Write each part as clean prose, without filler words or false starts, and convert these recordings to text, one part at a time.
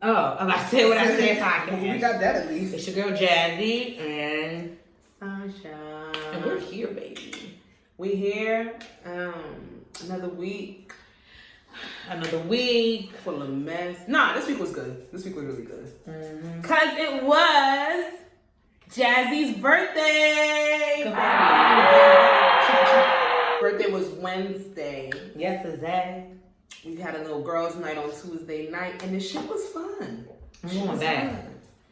Oh, I said what I said podcast. We got that at least. It's your girl Jazzy and Sunshine. And we're here, baby. We here. Another week. Another week. Full of mess. Nah, this week was good. This week was really good. Mm-hmm. Cause it was Jazzy's birthday. Birthday was Wednesday. Yesterday. We had a little girls' night on Tuesday night, and this shit was fun. I'm going back.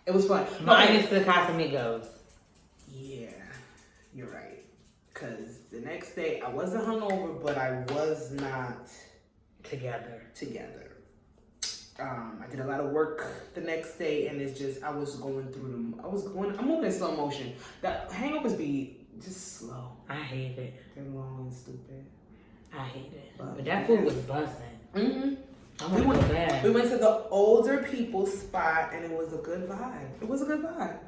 It was fun. Minus the Casamigos. Yeah, you're right. Cause the next day I wasn't hungover, but I was not together. I did a lot of work the next day, and it's just I was going through them. I'm moving in slow motion. The hangovers be just slow. I hate it. They're long and stupid. I hate it. But that food was busting. Mm-hmm. We went to the older people's spot, and it was a good vibe.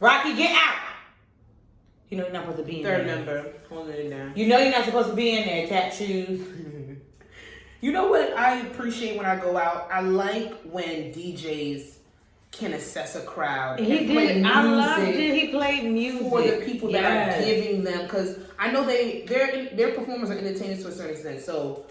Rocky, get out! You know you're not supposed to be in Third there. member, holding it down. You know you're not supposed to be in there. Tap shoes. You know what I appreciate when I go out? I like when DJs can assess a crowd. He did. I loved it. He played music for the people that are giving them, because I know their performers are entertainers to a certain extent, so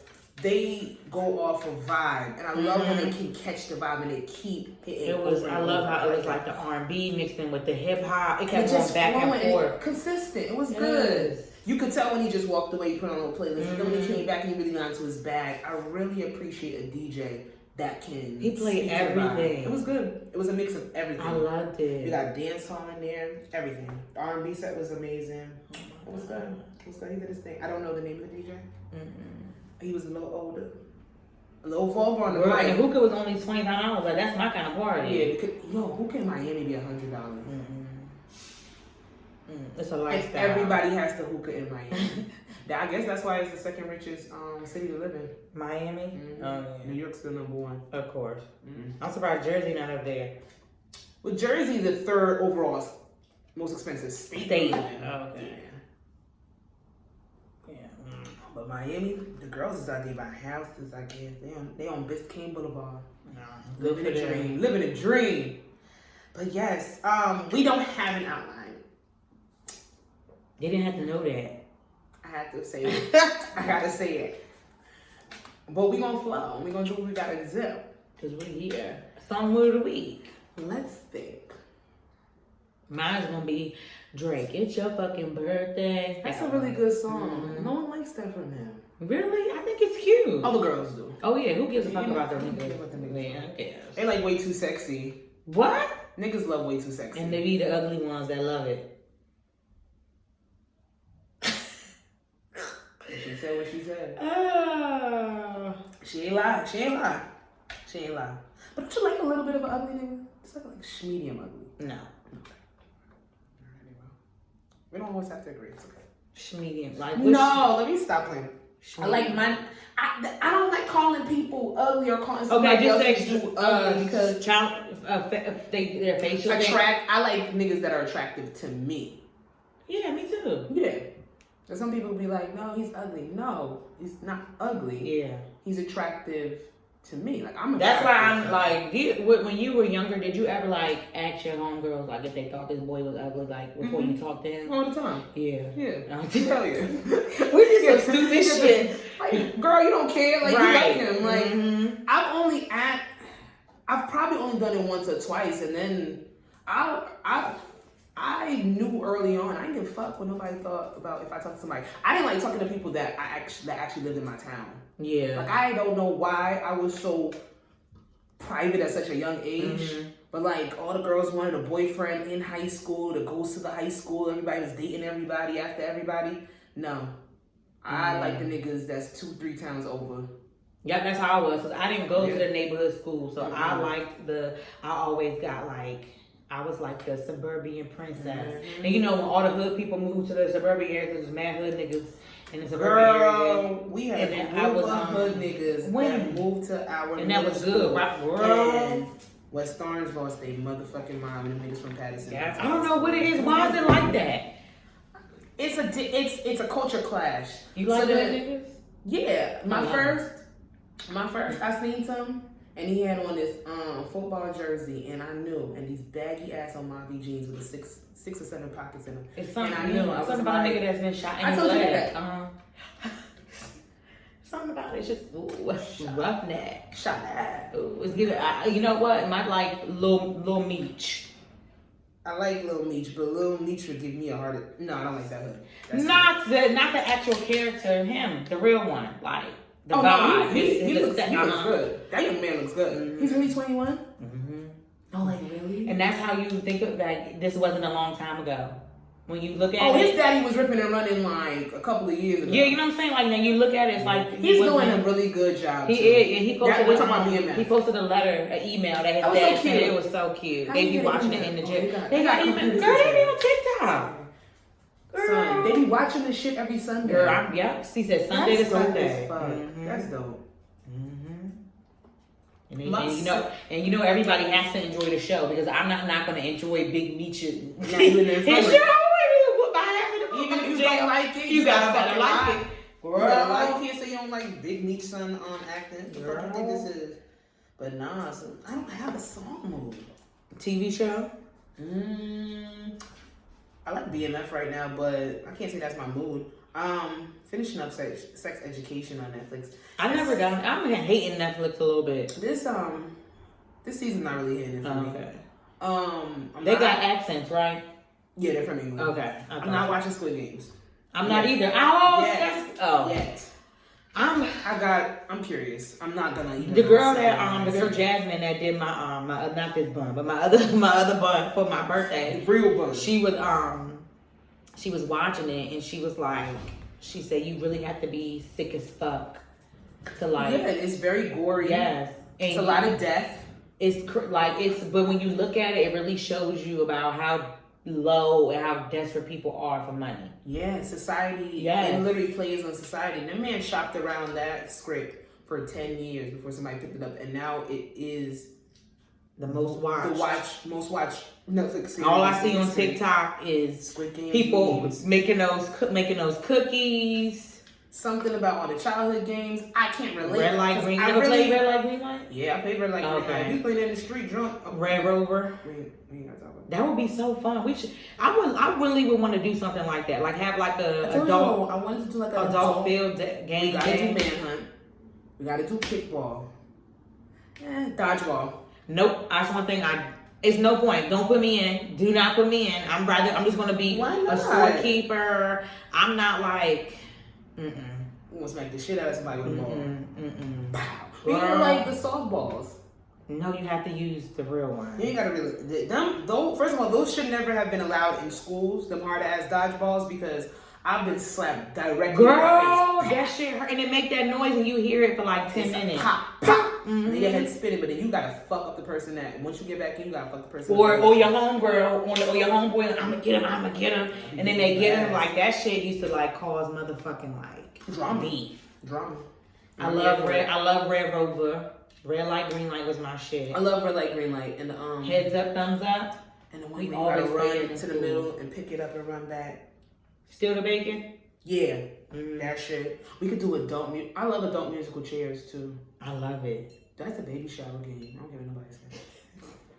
they go off of vibe, and I love when they can catch the vibe and they keep hitting. I love how it was like the R&B mixed in with the hip hop. It kept going back and forth. Consistent. It was good. You could tell when he just walked away, he put on a little playlist. And then when he came back and he really got into his bag, I really appreciate a DJ that can. He played everything. It was good. It was a mix of everything. I loved it. You got dance song in there, everything. The R&B set was amazing. It was good. He did his thing. I don't know the name of the DJ. He was a little older. A little vulgar on the mic. And hookah was only $25. Like, that's my kind of party. Yeah, because, hookah in Miami be $100. It's a lifestyle. Everybody has to hookah in Miami. I guess that's why it's the second richest city to live in. Miami? Mm-hmm. Oh, yeah. New York's still number one. Of course. I'm surprised Jersey not up there. Well, Jersey's the third overall most expensive state. Oh, okay. Yeah. But Miami, the girls is out there buying houses, I guess. They on Biscayne Boulevard. Living a dream. But yes, we don't have an outline. They didn't have to know that. I had to say it. I gotta say it. But we gonna flow. We gonna do what we gotta do. Because we're here. Song of the week. Let's think. Mine's gonna be Drake. It's your fucking birthday. That's a really good song. No one likes that from him. Really? I think it's cute. All the girls do. Oh yeah, who gives a fuck about the niggas? niggas? Yeah, I guess. They like way too sexy. What? Niggas love way too sexy. And they be the ugly ones that love it. She said what she said. She ain't lie. But don't you like a little bit of an ugly nigga? Just like medium ugly. No. Okay. Alrighty, well. We don't always have to agree. It's okay. Medium. Let me stop playing. I like I don't like calling people ugly or calling somebody else ugly because their facial I like niggas that are attractive to me. Yeah, me too. Yeah. And some people be like, no, he's ugly. No, he's not ugly. Yeah. He's attractive to me. Like, I'm attractive. That's why I'm like, when you were younger, did you ever like ask your homegirls like if they thought this boy was ugly, like before you talked to him? All the time. Yeah. Yeah. Hell yeah. We did some stupid shit. Like, girl, you don't care. Like, right. You like him. Like, I've probably only done it once or twice, and then I knew early on I didn't give a fuck what nobody thought about if I talked to somebody. I didn't like talking to people that actually lived in my town. Yeah. Like, I don't know why I was so private at such a young age. But like, all the girls wanted a boyfriend in high school that goes to the high school. Everybody was dating everybody after everybody. No. I like the niggas that's 2-3 towns over. Yeah, that's how I was. Cause I didn't go to the neighborhood school. So I always got like, I was like the suburban princess. And you know, when all the hood people moved to the suburban area, there was mad hood niggas in the suburban area. We had a group of hood niggas that moved to our and that was good, right, girl? And West Orange lost their motherfucking mom and them niggas from Patterson. Yeah, I don't know what it is. Why is it like that? It's a culture clash. You like that niggas? Yeah. My first I seen some. And he had on this football jersey, and I knew, and these baggy ass Omani jeans with the six or seven pockets in them. It's something and I knew. I was something about a nigga that's been shot in the leg. Something about it's just roughneck. Shot at. It's giving. You know what? It might like Lil Meech. I like Lil Meech, but Lil Meech would give me a harder. No, I don't like that hood. Not the actual character, him, the real one, like the vibe. No, he looks good. That young man looks good. Mm-hmm. He's only 21. Mm-hmm. Oh, like really? And that's how you think of like this wasn't a long time ago. When you look at it, his daddy was ripping and running like a couple of years ago. Yeah, you know what I'm saying? Like, now you look at it, it's like... He's doing a really good job, He is. And he posted, we're talking about BMF. He posted a letter, an email that his dad sent. It was so cute. They be watching it in the gym. They got even... Girl, they be on TikTok. Girl. Son, they be watching this shit every Sunday. Girl, yeah. She said Sunday to Sunday. Mm-hmm. That's dope. And you know everybody has to enjoy the show because I'm not going to enjoy Big Meech. It's your even if you don't like it, you gotta like it. Girl. You gotta like it, so you don't like Big Meech son acting. What the fuck you think this is? But nah, so I don't have a song mood. TV show? I like BMF right now, but I can't say that's my mood. Finishing up sex education on Netflix. I'm hating Netflix a little bit. This season not really hitting it for me. Okay. They got accents, right? Yeah, they're from England. Okay. I'm not watching Squid Games. I'm not either. Yet. I'm curious. I'm not gonna even. The girl Jasmine that did my not this bun, but my other bun for my birthday. The real bun. She was watching it and she was like, she said you really have to be sick as fuck to like. Yeah, it's very gory. Yes. And it's a lot of death. But when you look at it, it really shows you about how low and how desperate people are for money. Yeah, society. Yeah, it literally plays on society. And that man shopped around that script for 10 years before somebody picked it up, and now it is the most watched Netflix series. All I see on TikTok is people making those cookies. Something about all the childhood games. I can't relate. Red Light, Green Light. You ever played Red Light, Green Light? Yeah, I played Red Light, Green Light. We played in the street drunk. Red Rover. That would be so fun. I really would want to do something like that. Like have like a adult. I wanted to do like an adult field game. We gotta do manhunt. We gotta do kickball. Dodgeball. Nope. That's one thing it's no point. Don't put me in. Do not put me in. I'm just gonna be a scorekeeper. I'm not like we gonna smack the shit out of somebody with a ball. We don't like the softballs. No, you have to use the real one. You ain't gotta really first of all, those should never have been allowed in schools, them hard ass dodgeballs, because I've been slapped directly in my face. That shit hurt. And it make that noise and you hear it for like 10 minutes. Pop, pop. Then your head spinning, but then you gotta fuck up the person that once you get back in, you gotta fuck the person. Or your homegirl, or your homeboy, I'm gonna get him. And then they get him. Like that shit used to like cause motherfucking like beef. Drama. I love Red Rover. Red Light, Green Light was my shit. I love Red Light, Green Light. And the heads up, thumbs up. And the one you gotta run to the middle and pick it up and run back. Still the bacon? Yeah. That shit. We could do adult music. I love adult musical chairs too. I love it. That's a baby shower game. I don't care what nobody says.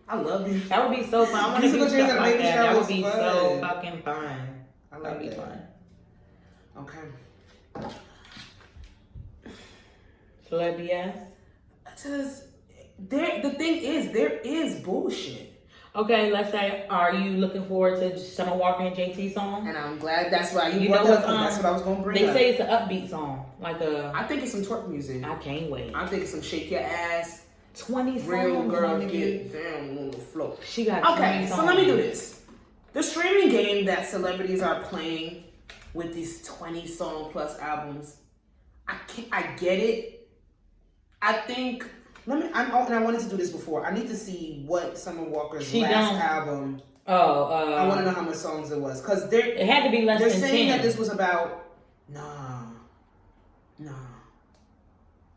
I love you. That would be so fun. I want to do stuff like that. That would be so fucking fun. That'd be fun. Okay. Celeb BS? Because the thing is, there is bullshit. Okay, let's say, are you looking forward to Summer Walker and JT song? And I'm glad that's why you know what that's what I was gonna bring. They say it's an upbeat song, like a. I think it's some twerk music. I can't wait. I think it's some shake your ass. 20 real songs. Girls get down on the floor. She got 20 songs. So let me do this. The streaming game that celebrities are playing with these 20 song plus albums, I get it. I think. And I wanted to do this before. I need to see what Summer Walker's last album. I want to know how much songs it was, because it had to be less than 10. They're saying that this was about. Nah.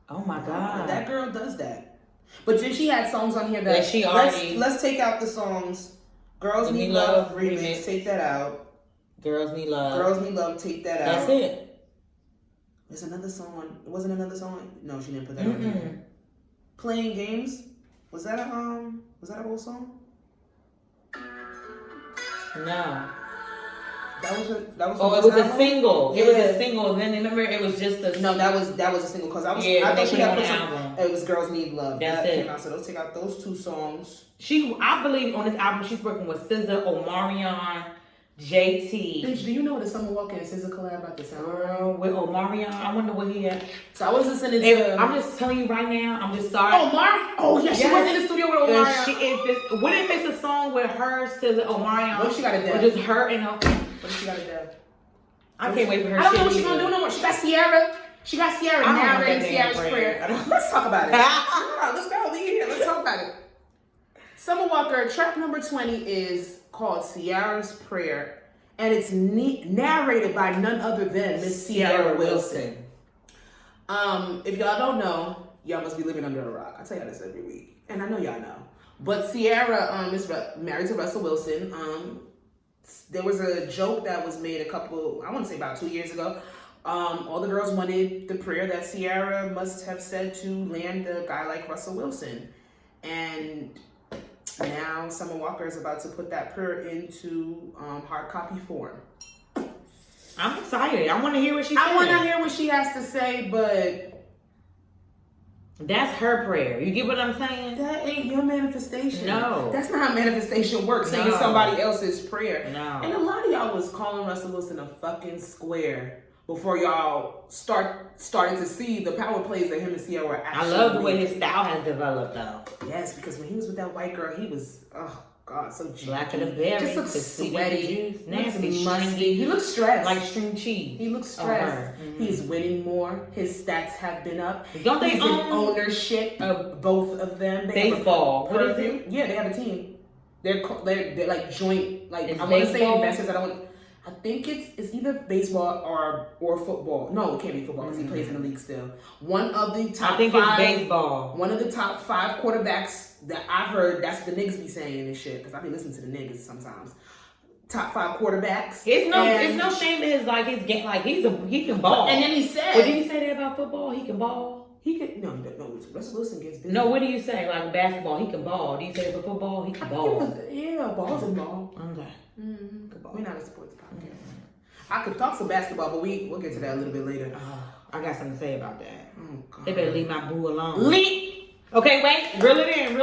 Oh my God. That girl does that. But then she had songs on here that she already. Let's take out the songs. Girls Need Love remix. Take that out. Girls Need Love. Take that out. That's it. There's another song. Wasn't another song? No, she didn't put that on there. Playing Games. Was that a whole song? No. That was it was a single. Yeah. It was a single. Then remember, it was just a. No, that was a single because I thought she had put some. It was Girls Need Love. That's that it. Came out, so they'll take out those 2 songs. I believe on this album she's working with SZA, Omarion, JT. Bitch, do you know what the Summer Walker and SZA collab about the sound? With Omarion, I wonder what he had. So I was listening to. I'm just telling you right now. I'm just sorry. Oh yeah, she was in the studio with Omarion. What if it's a song with her, SZA, Omarion? What if she got a dab? Or just her and her. What if she got a dab? I can't wait for her. I don't know what she's gonna do no more. She got Sierra. Narrating Sierra's prayer. Let's talk about it. Let's go. We here. Let's talk about it. Summer Walker, track number 20 is called Sierra's Prayer, and it's narrated by none other than Miss Sierra Wilson. If y'all don't know, y'all must be living under a rock. I tell y'all this every week, and I know y'all know. But Sierra is married to Russell Wilson. There was a joke that was made I want to say about 2 years ago. All the girls wanted the prayer that Sierra must have said to land a guy like Russell Wilson. And now Summer Walker is about to put that prayer into hard copy form. I'm excited. I want to hear what she says. I want to hear what she has to say, but that's her prayer. You get what I'm saying? That ain't your manifestation. No. That's not how manifestation works. Saying somebody else's prayer. No. And a lot of y'all was calling Russell Wilson a fucking square before y'all starting to see the power plays that him and Sierra were actually. I love the way his style has developed, though. Yes, because when he was with that white girl, he was, oh God, so black of the berry. Just looks sweaty, nasty, musty. He looks stressed, like string cheese. He looks stressed. Mm-hmm. He's winning more. His stats have been up. Don't they He's own in ownership of both of them? Baseball. What is it? Yeah, they have a team. They're like joint. Like I want to say investors. I think it's either baseball or football. No, it can't be football because he plays in the league still. One of the top. I think it's baseball. One of the top 5 quarterbacks that I've heard. That's what the niggas be saying and shit. Because I be listening to the niggas sometimes. Top 5 quarterbacks. It's no shame in his game. Like he can ball. And then he said, what did he say that about football? He can ball. He could no. Russell Wilson gets busy. No, what do you say? Like basketball, he can ball. Do you say for football, he can ball? Balls and ball. Okay. We're not a sports podcast. I could talk some basketball, but we'll get to that a little bit later. I got something to say about that. Oh, God. They better leave my boo alone. Okay, wait. Reel it in.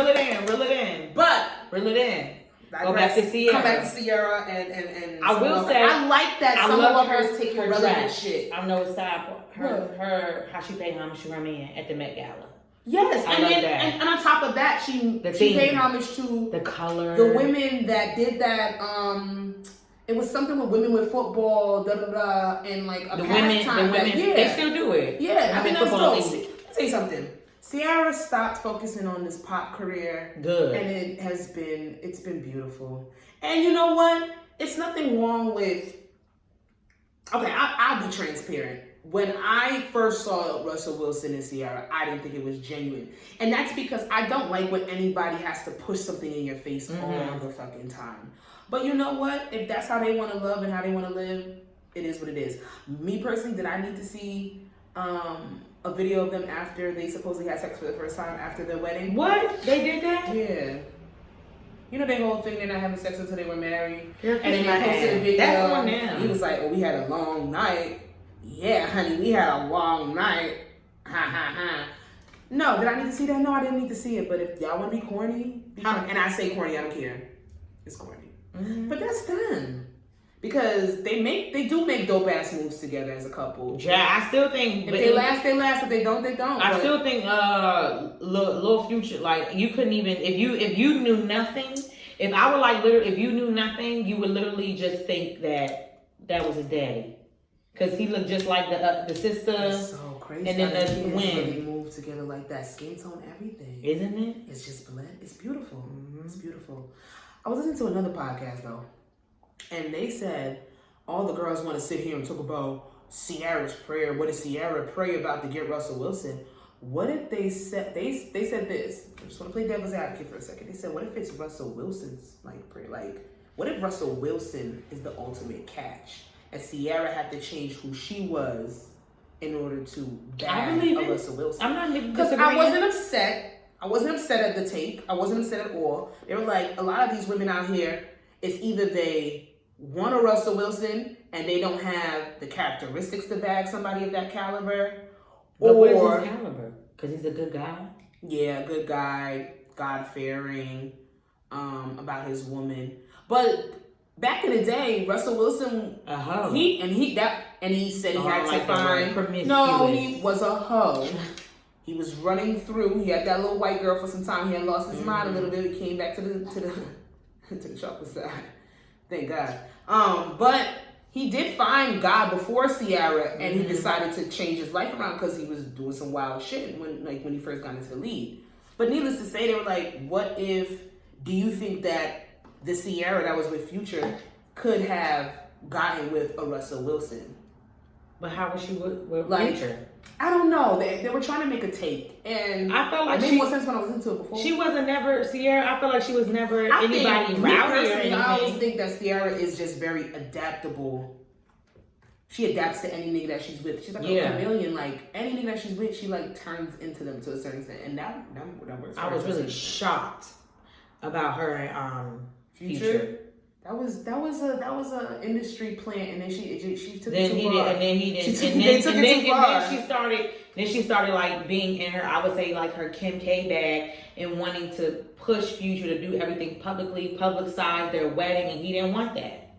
But reel it in. Go back to Sierra. Come back to Sierra and I will say I like that some of her taking relevant shit. I know it's side her how she paid homage to her man at the Met Gala. Yes, I love that. And on top of that, she paid homage to the color, the women that did that. It was something with women with football, and like a pastime. They still do it. Yeah, I mean that's dope. Let me tell you something. Sierra stopped focusing on this pop career. Good. And it's been beautiful. And you know what? It's nothing wrong with, okay, I'll be transparent. When I first saw Russell Wilson and Sierra, I didn't think it was genuine. And that's because I don't like when anybody has to push something in your face all the fucking time. But you know what? If that's how they want to love and how they want to live, it is what it is. Me personally, did I need to see a video of them after they supposedly had sex for the first time after their wedding? What? They did that? Yeah. You know their whole thing, they're not having sex until they were married. And then I posted a video. That's on them. He was like, "Oh, we had a long night." Yeah, honey, we had a long night. Ha ha ha. No, did I need to see that? No, I didn't need to see it. But if y'all want to be corny, and I say corny, I don't care. It's corny. Mm-hmm. But that's them. Because they do make dope ass moves together as a couple. Yeah, I still think if they last, they last. If they don't, they don't. I still think Lil Future, like you couldn't even if you knew nothing. If I were like literally, if you knew nothing, you would literally just think that was his daddy, because he looked just like the sister. That's so crazy. And then the twin. They move together like that, skin tone, everything. Isn't it? It's just blend. It's beautiful. Mm-hmm. It's beautiful. I was listening to another podcast though. And they said, all the girls want to sit here and talk about Sierra's prayer. What did Sierra pray about to get Russell Wilson? What if they said this? I just want to play devil's advocate for a second. They said, what if it's Russell Wilson's prayer? What if Russell Wilson is the ultimate catch? And Sierra had to change who she was in order to bag a Russell Wilson. I'm not because I wasn't upset I wasn't upset at the take. I wasn't upset at all. They were like, a lot of these women out here, it's either they want a Russell Wilson and they don't have the characteristics to bag somebody of that caliber. But what is his caliber? Because he's a good guy? Yeah, good guy, God-fearing, about his woman. But back in the day, Russell Wilson, he said he had to find. No, he was a hoe. He was running through. He had that little white girl for some time. He had lost his mind a little bit. He came back to the chocolate side. Thank God. But he did find God before Ciara, and he decided to change his life around because he was doing some wild shit when he first got into the lead. But needless to say, they were like, what if? Do you think that the Ciara that was with Future could have gotten with a Russell Wilson? But how was she with like, Future? I don't know. They were trying to make a take, and I felt like it made more sense when I was into it before. She wasn't never Ciara. I feel like she was never anybody rowdy or anything. I always think that Ciara is just very adaptable. She adapts to any nigga that she's with. She's like a chameleon. Like any nigga that she's with, she like turns into them to a certain extent, and that works. I was really shocked about her and Future. That was a industry plant, and then she took then it too far. And then he didn't. Then she started like being in her, I would say like her Kim K bag and wanting to push Future to do everything publicly, publicize their wedding, and he didn't want that.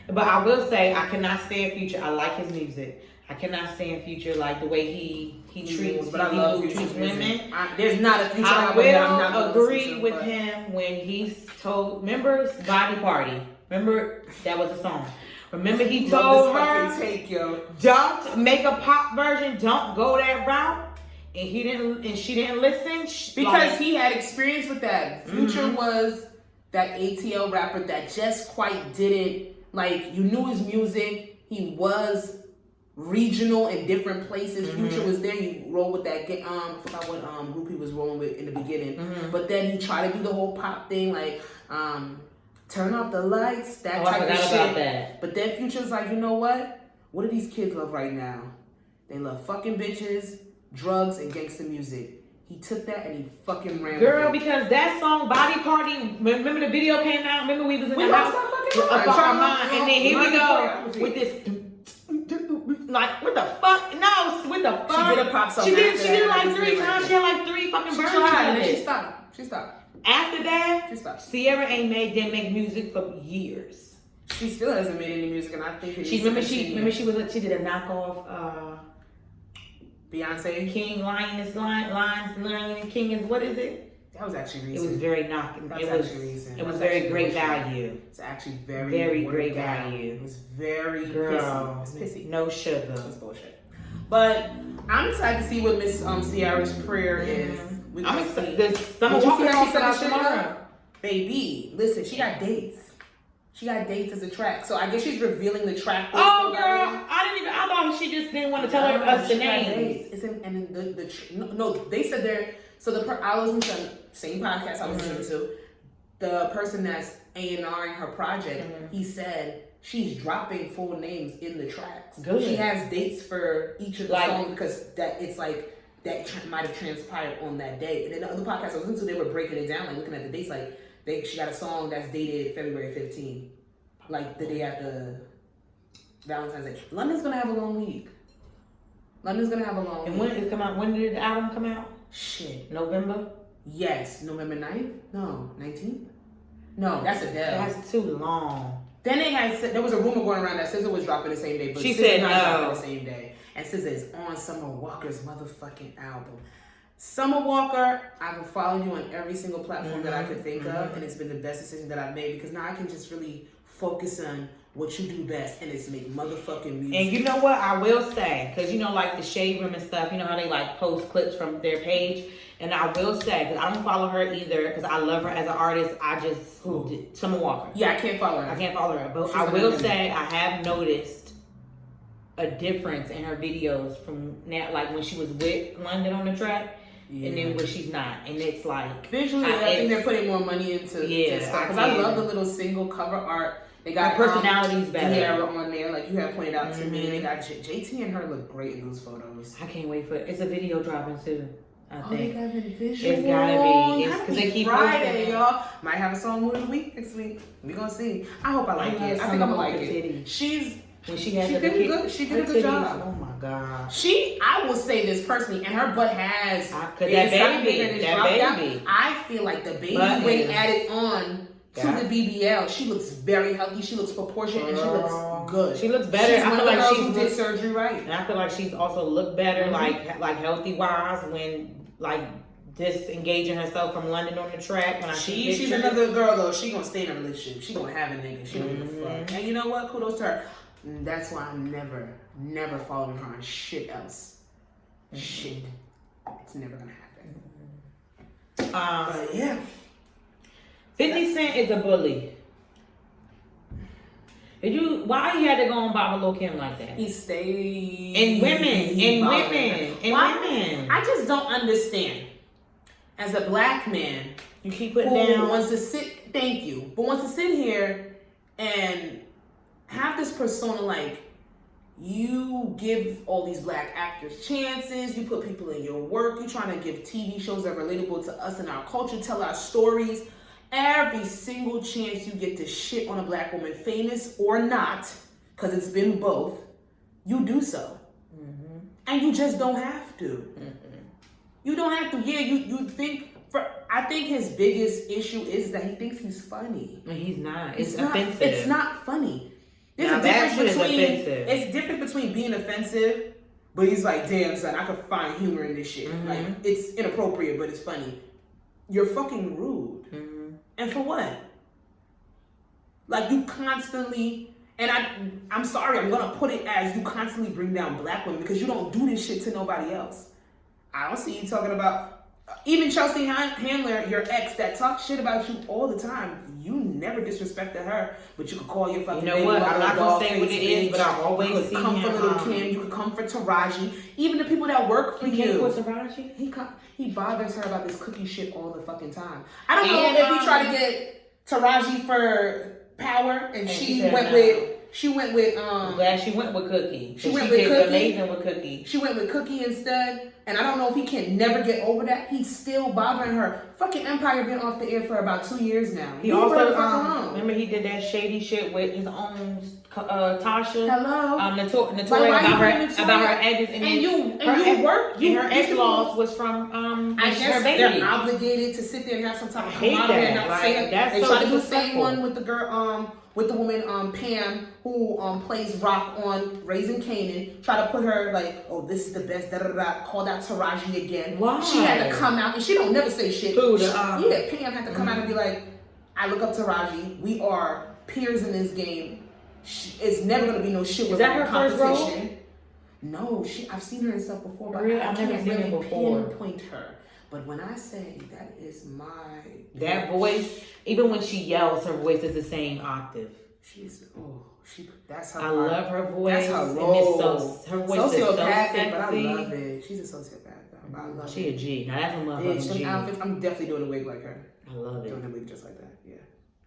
But I will say I cannot stand Future. I like his music. I cannot stand Future like the way he treats, but I love treats women. There's not a Future. I will agree with him when he's told. Remember Body Party? Remember that was a song. Remember he told her, don't make a pop version. Don't go that route. And he didn't. And she didn't listen because he had experience with that. Future was that ATL rapper that just quite didn't like. You knew his music. He was regional in different places. Future was there. He rolled with that. I forgot what group he was rolling with in the beginning. But then he tried to do the whole pop thing, like turn off the lights, that type of shit. About that. But then Future's like, you know what? What do these kids love right now? They love fucking bitches, drugs, and gangster music. He took that and he fucking ran. Girl, because that song Body Party, remember the video came out? Remember we was in the house? And then here we go with this. Like, what the fuck? No, what the fuck? She did a pop song. She did it like 3 times. She had like 3 fucking versions of it. She stopped. After that, she stopped. Ciara didn't make music for years. She still hasn't made any music, and I think she did a knockoff Beyonce King Lioness Lion King is what is it? That was actually recent. It was very knocking. It was very great value. It's actually very great value. It was very girl. Pissy. It's pissy. No sugar. It's bullshit. But I'm excited to see what Miss Ciara's prayer is. I'm excited. Summer Walker comes out tomorrow. Baby, listen, she got dates. She got dates as a track. So I guess she's revealing the track. Oh, girl. I thought she just didn't want to tell us the names. They said I was listening to the same podcast I was listening to. The person that's A&Ring her project, he said she's dropping full names in the tracks. Good. She has dates for each of the songs because that might have transpired on that day. And then the other podcast I was listening to, they were breaking it down, like looking at the dates. Like she got a song that's dated February 15th, like the day after Valentine's Day. London's gonna have a long week. And when did it come out? When did the album come out? Shit. November? Yes. November 9th? No. 19th? No, that's Adele. That's too long. Then there was a rumor going around that SZA was dropping the same day, but she SZA said not no. dropping the same day. And SZA is on Summer Walker's motherfucking album. Summer Walker, I've been following you on every single platform that I could think of, and it's been the best decision that I've made because now I can just really focus on what you do best, and it's make motherfucking music. And you know what I will say, because you know, like the Shade Room and stuff, you know how they like post clips from their page, and I will say, because I don't follow her either, because I love her as an artist. I just Summer Walker. Yeah, I can't follow her. But I will say I have noticed a difference in her videos from now, like when she was with London on the track. Yeah. And then when she's not, and it's like visually, I think they're putting more money into stuff. Because I love the little single cover art. They got her personalities better. Tiara on there, like you have pointed out to me. And they got JT and her look great in those photos. I can't wait for it. It's a video dropping too. I Oh, think they got it visual. it's gotta be. It's because they keep Friday, posting y'all. Might have a song mood of the week next week. We gonna see. I hope I like it. I think I'm gonna like it. She's when she had she did good. She did a good job. Oh my god. I will say this personally, and her butt has That baby. I feel like the baby weight added on to the BBL. She looks very healthy. She looks proportionate, and she looks good. She looks better. I feel like she did surgery right, and I feel like she's also looked better, like healthy wise when like disengaging herself from London on the track. When she's another girl though. She gonna stay in a relationship. She gonna have a nigga. She don't give a fuck. And you know what? Kudos to her. That's why I'm never following her on shit else. Shit. It's never gonna happen. But yeah. 50 Cent is a bully. Why he had to go on Baba Lil Kim like that? He stayed. And women. I just don't understand. As a black man, you keep putting down. Wants to sit. Thank you. But wants to sit here and have this persona like you give all these black actors chances. You put people in your work. You trying to give TV shows that are relatable to us and our culture. Tell our stories. Every single chance you get to shit on a black woman, famous or not, because it's been both, you do so. Mm-hmm. And you just don't have to. Mm-hmm. You don't have to. Yeah, you think... I think his biggest issue is that he thinks he's funny. And he's not. It's offensive. It's not funny. There's a difference between... It's different between being offensive, but he's like, damn, son, I could find humor in this shit. Mm-hmm. Like, it's inappropriate, but it's funny. You're fucking rude. Mm-hmm. And for what? Like, you constantly, and I'm sorry, I'm gonna put it as you constantly bring down black women because you don't do this shit to nobody else. I don't see you talking about, even Chelsea Handler, your ex that talks shit about you all the time. You never disrespected her, but you could call your fucking baby what? I'm not gonna say what it is, but I always see come for little Kim. You could come for Taraji. Even the people that work for you. He came for Taraji? He bothers her about this cookie shit all the fucking time. I don't know if he tried to get Taraji for power and she went with I'm glad she went with Cookie. She went with Cookie. Amazing with Cookie. She went with Cookie instead. And I don't know if he can never get over that. He's still bothering her. Fucking Empire been off the air for about 2 years now. He also remember he did that shady shit with his own Tasha. Hello. Notorious about her edges and her ex-laws was from I guess her baby. They're obligated to sit there and have some type of camaraderie and not say it. They tried to do the same one with the girl with the woman Pam who plays Rock on Raising Kanan. Try to put her like, oh, this is the best, called out Taraji again. Why? She had to come out and she don't never say shit. Who, Pam had to come out and be like, I look up Taraji. We are peers in this game. It's never gonna be no shit with her competition. First role? No, I've seen her in stuff before, but really? I I've never seen her before. Pinpoint her. But when I say that is that voice, even when she yells, her voice is the same octave. That's how I love her voice. That's her role. Her voice is so sexy. But I love it. She's a sociopath though. I love she it. a G. Now that's a motherfucking G. Outfits, I'm definitely doing a wig like her. I love it. Doing a wig just like that. Yeah,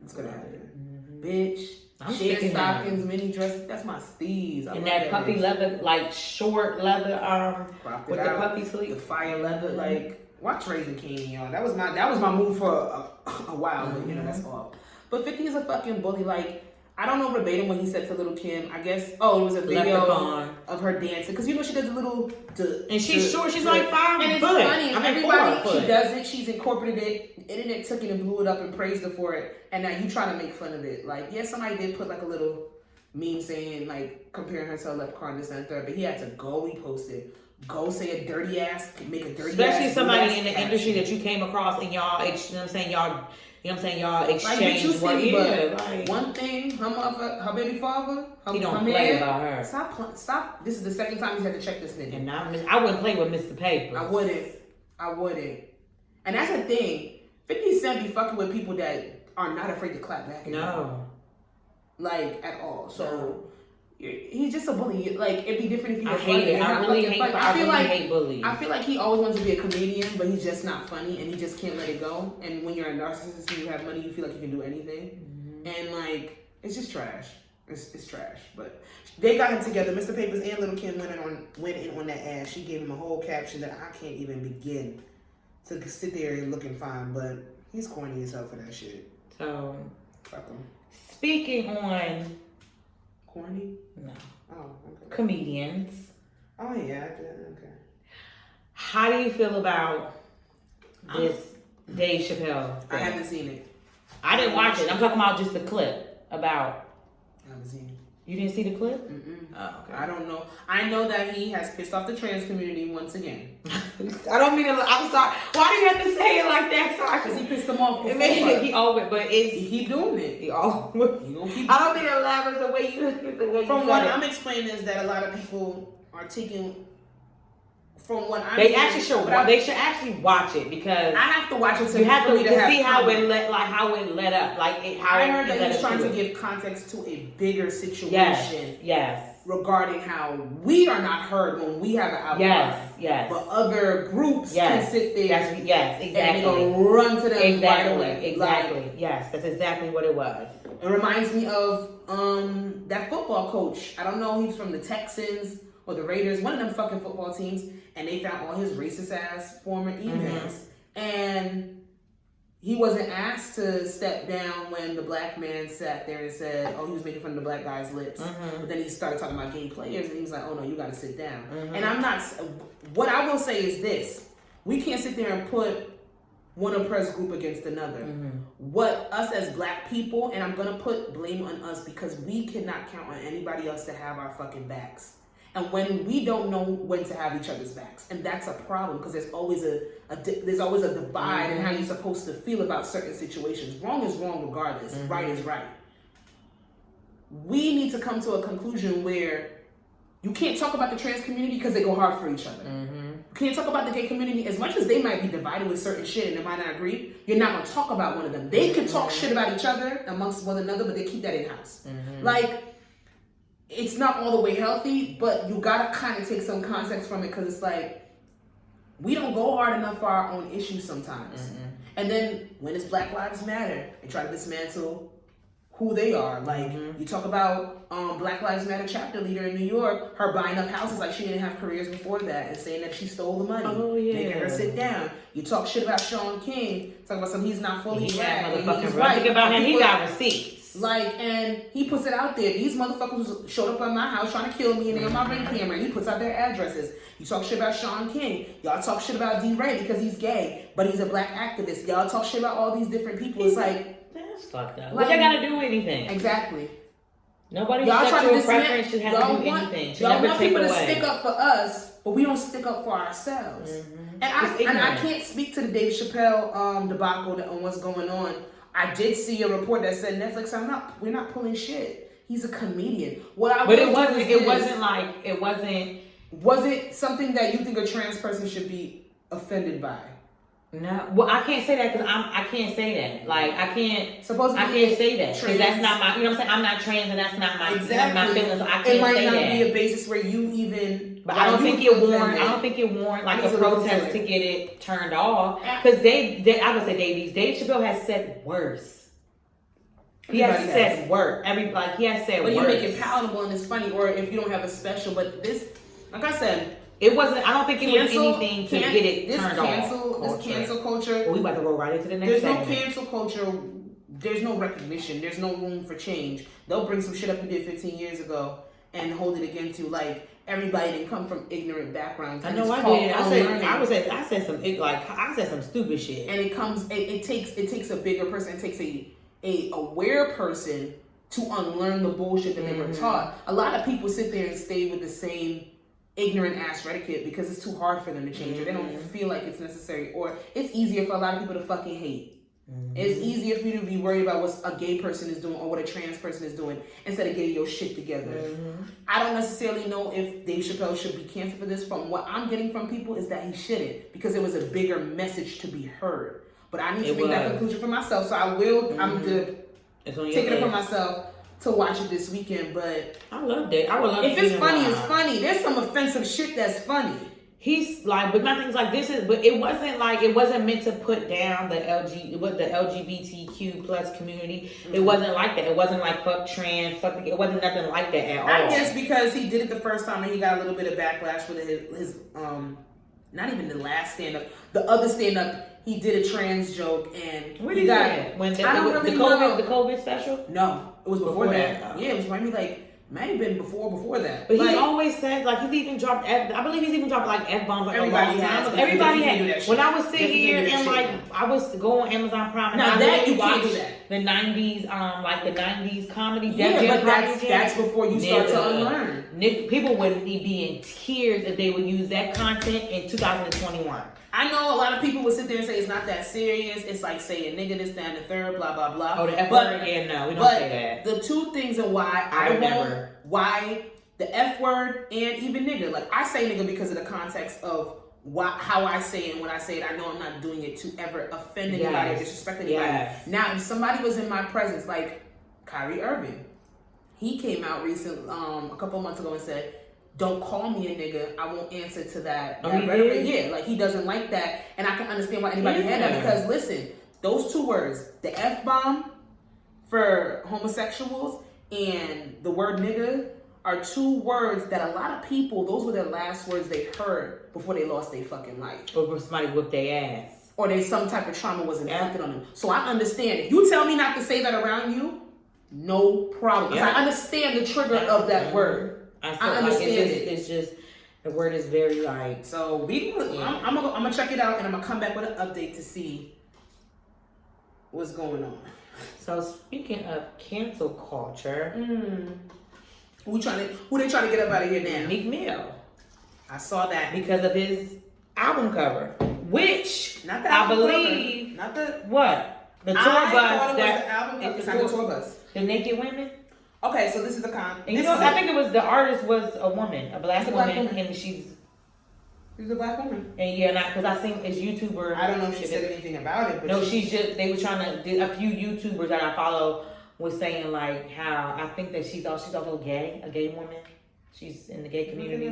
it's gonna happen. Mm-hmm. Bitch. I'm shed stockings, mini dresses. That's my steez. And that puffy leather, like short leather, with the puffy sleeve, the fire leather. Like, watch Raising Kanan, y'all. That was my move for a while, but that's off. But 50 is a fucking bully. Like, I don't know verbatim what he said to Little Kim. I guess. Oh, it was a video of her dancing because she does a little. And she's short. She's like 5 and it's foot. funny. And everybody she does it. She's incorporated it. Internet took it and blew it up and praised her for it. And now you trying to make fun of it. Like, yeah, somebody did put like a little meme saying like comparing her to a leprechaun this and third, but he had to go. He posted. Go say a dirty ass, make a dirty especially ass. Somebody in the industry that you came across and y'all, you know what I'm saying, y'all exchange like, one thing, her baby father, he don't play about her. Stop. This is the second time he's had to check this nigga. And I wouldn't play with Mr. Paper. I wouldn't. And that's the thing. 50 Cent be fucking with people that are not afraid to clap back at him. Like, at all. So, he's just a bully. Like, it'd be different if he was funny. I really hate bullies. I feel like he always wants to be a comedian, but he's just not funny, and he just can't let it go. And when you're a narcissist and you have money, you feel like you can do anything. Mm-hmm. And, like, it's just trash. It's trash. But they got him together. Mr. Papers and Little Kim went in on that ass. She gave him a whole caption that I can't even begin to sit there and looking fine, but he's corny as hell for that shit. So, fuck him. Speaking on corny? No. Oh, okay. Comedians. Oh yeah, okay. How do you feel about this Dave Chappelle thing? I haven't seen it. I didn't watch it. I'm talking about just the clip about. I haven't seen it. You didn't see the clip? Mm-mm. Oh, okay. I don't know. I know that he has pissed off the trans community once again. I don't mean to. I'm sorry. Why do you have to say it like that? Sorry, because he pissed them off before. He always, but it's he keep doing it. He always. He gonna keep. I don't mean to laugh at the way you. From what I'm explaining is that a lot of people are taking. From what I'm they should actually watch it because I have to watch it. You have to see how it let up. I heard that he was trying to give context to a bigger situation. Yes. Regarding how we are not heard when we have an outcry. Yes. But other groups can sit there. Yes, exactly. And they gonna run to them right away. Exactly. Yes, that's exactly what it was. It reminds me of that football coach. I don't know, he's from the Texans or the Raiders, one of them fucking football teams, and they found all his racist ass former emails. And he wasn't asked to step down when the black man sat there and said, oh, he was making fun of the black guy's lips. But then he started talking about gay players, and he was like, oh no, you gotta sit down. And I'm not, what I will say is this: we can't sit there and put one oppressed group against another. What us as black people, and I'm gonna put blame on us because we cannot count on anybody else to have our fucking backs. And when we don't know when to have each other's backs, and that's a problem because there's always a divide in how you're supposed to feel about certain situations. Wrong is wrong regardless. Right is right. We need to come to a conclusion where you can't talk about the trans community because they go hard for each other. You can't talk about the gay community as much as they might be divided with certain shit and they might not agree. You're not going to talk about one of them. They can talk shit about each other amongst one another, but they keep that in house. It's not all the way healthy, but you gotta kind of take some context from it because it's like we don't go hard enough for our own issues sometimes. And then when it's Black Lives Matter, they try to dismantle who they are. Like you talk about Black Lives Matter chapter leader in New York, her buying up houses like she didn't have careers before that and saying that she stole the money. Making her sit down. You talk shit about Sean King, talk about something he's not fully black. Think about him, he got receipts. And he puts it out there. These motherfuckers showed up at my house trying to kill me and they're on my ring camera and he puts out their addresses. You talk shit about Sean King. Y'all talk shit about D-Ray because he's gay, but he's a black activist. Y'all talk shit about all these different people. It's like... That's fucked up. What they gotta do with anything? Exactly. Nobody's sexual preference should have to do anything. Y'all want people to stick up for us, but we don't stick up for ourselves. And I can't speak to the Dave Chappelle debacle on what's going on. I did see a report that said Netflix, we're not pulling shit. He's a comedian. Was it something that you think a trans person should be offended by? No, well, I can't say that because I can't say that. Like, I can't say that because that's not my. You know what I'm saying? I'm not trans, and that's not my my feelings. So I can't say that. It might not be a basis where you even. But I don't think it warrant like a protest to get it turned off because I would say Dave Chappelle has said worse. He has said worse. He has said worse. But you make it palatable and it's funny, or if you don't have a special. But this, like I said. It wasn't. I don't think it was anything to get it turned off. This cancel culture. Well, we about to roll right into the next. There's no cancel culture. There's no recognition. There's no room for change. They'll bring some shit up you did 15 years ago and hold it against you. Like everybody didn't come from ignorant backgrounds. I know I did. I said some stupid shit. And it takes a bigger person. It takes a aware person to unlearn the bullshit that they were taught. A lot of people sit there and stay with the same ignorant ass etiquette because it's too hard for them to change or they don't feel like it's necessary, or it's easier for a lot of people to fucking hate. It's easier for you to be worried about what a gay person is doing or what a trans person is doing instead of getting your shit together. I don't necessarily know if Dave Chappelle should be canceled for this. From what I'm getting from people is that he shouldn't because it was a bigger message to be heard. But I need to make that conclusion for myself, so I will. I'm taking it for myself to watch it this weekend, but I loved it. I would love if it's funny, it's funny. There's some offensive shit that's funny. He's like, but nothing's like this is. But it wasn't meant to put down the LGBTQ plus community. It wasn't like that. It wasn't like fuck trans, fuck. It wasn't nothing like that at all. I guess because he did it the first time and he got a little bit of backlash with not even the last stand-up, the other stand-up, he did a trans joke and What he got? When the COVID special? No, it was before that. Yeah, it was maybe like might have been before that. But like, he's always said, like, he's even dropped I believe he's even dropped like F-bombs like everybody a long time. has. Everybody had. When I was sitting here and like I was going on Amazon Prime and now I that really you can't do that. The 90s, like the 90s comedy. Yeah, but that's before you start to unlearn. People would be in tears if they would use that content in 2021. I know a lot of people would sit there and say it's not that serious. It's like saying nigga this, that, and the third, blah, blah, blah. Oh, the F word again? No, we don't say that. The two things and why the F word and even nigga. Like, I say nigga because of the context of how I say it and when I say it. I know I'm not doing it to ever offend anybody or disrespect anybody. Yes. Now, if somebody was in my presence, like Kyrie Irving, he came out recently, a couple months ago and said, don't call me a nigga. I won't answer to that. Rhetoric. Yeah, like he doesn't like that. And I can understand why anybody had that because listen, those two words, the F-bomb for homosexuals and the word nigga are two words that a lot of people, those were their last words they heard before they lost their fucking life. Or somebody whipped their ass. Or some type of trauma was inflicted on them. So I understand. If you tell me not to say that around you, no problem. Because I understand the trigger of that word. I understand it. It's just the word is very like. So I'm gonna check it out and I'm gonna come back with an update to see what's going on. So speaking of cancel culture, who they trying to get up out of here now? Meek Mill. I saw that because of his album cover, which not the album believe cover. Not the what the tour bus. The album cover. It's not the tour bus. The naked women. Okay, so this is the con. And I think it was the artist was a woman, a black woman, and she's a black woman. And because I seen it's YouTuber. I don't know if she said anything about it, but no, she's just they were trying to. A few YouTubers that I follow was saying like how I think that she's also gay, a gay woman. She's in the gay community.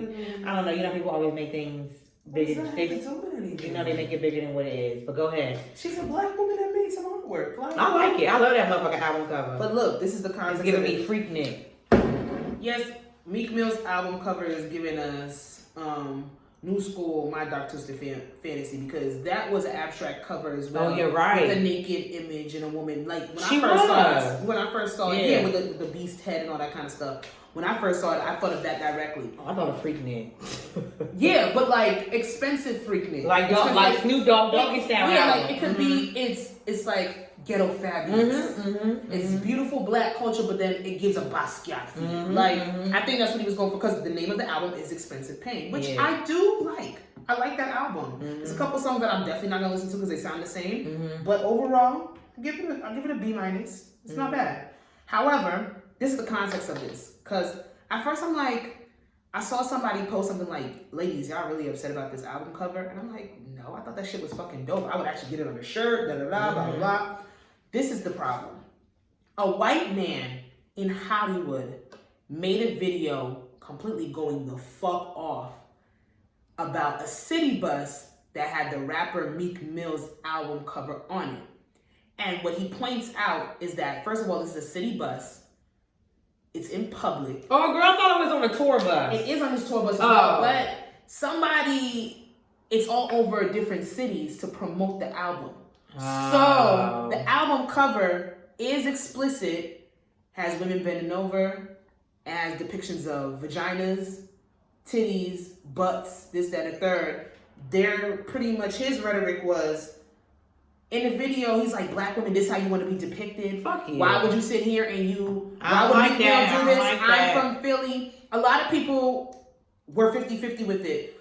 I don't know. You know, people always make things bigger. You know, they make it bigger than what it is. But go ahead. She's a black woman that made some artwork. I like it. I love that motherfucking album cover. But look, this is the concept. It's giving me Freaknik. Yes, Meek Mill's album cover is giving us new school My Dark Twisted Fantasy because that was an abstract cover as well. Oh, you're right. With a naked image and a woman. Like when I first saw it, with the beast head and all that kind of stuff. When I first saw it, I thought of that directly. Oh, I thought of Freaknik. Yeah, but like expensive Freaknik. Like Snoop Dogg Doggy Style. Yeah, like it could be. It's like ghetto fabulous. It's beautiful black culture, but then it gives a Basquiat feel. I think that's what he was going for because the name of the album is Expensive Pain, which I do like. I like that album. There's a couple songs that I'm definitely not gonna listen to because they sound the same. But overall, I'll give it a B-. It's not bad. However, this is the context of this. Because at first I'm like, I saw somebody post something like, ladies, y'all really upset about this album cover? And I'm like, no, I thought that shit was fucking dope. I would actually get it on a shirt, blah, blah, blah. This is the problem. A white man in Hollywood made a video completely going the fuck off about a city bus that had the rapper Meek Mill's album cover on it. And what he points out is that, first of all, this is a city bus. It's in public. Oh, girl, I thought it was on a tour bus. It is on his tour bus as well, but it's all over different cities to promote the album. So the album cover is explicit, has women bending over, has depictions of vaginas, titties, butts, this, that, and third. They're pretty much, his rhetoric was, in the video, he's like, black women, this is how you want to be depicted. Fuck you. Why would you sit here and why would Meek Mill do this? I'm from Philly. A lot of people were 50-50 with it.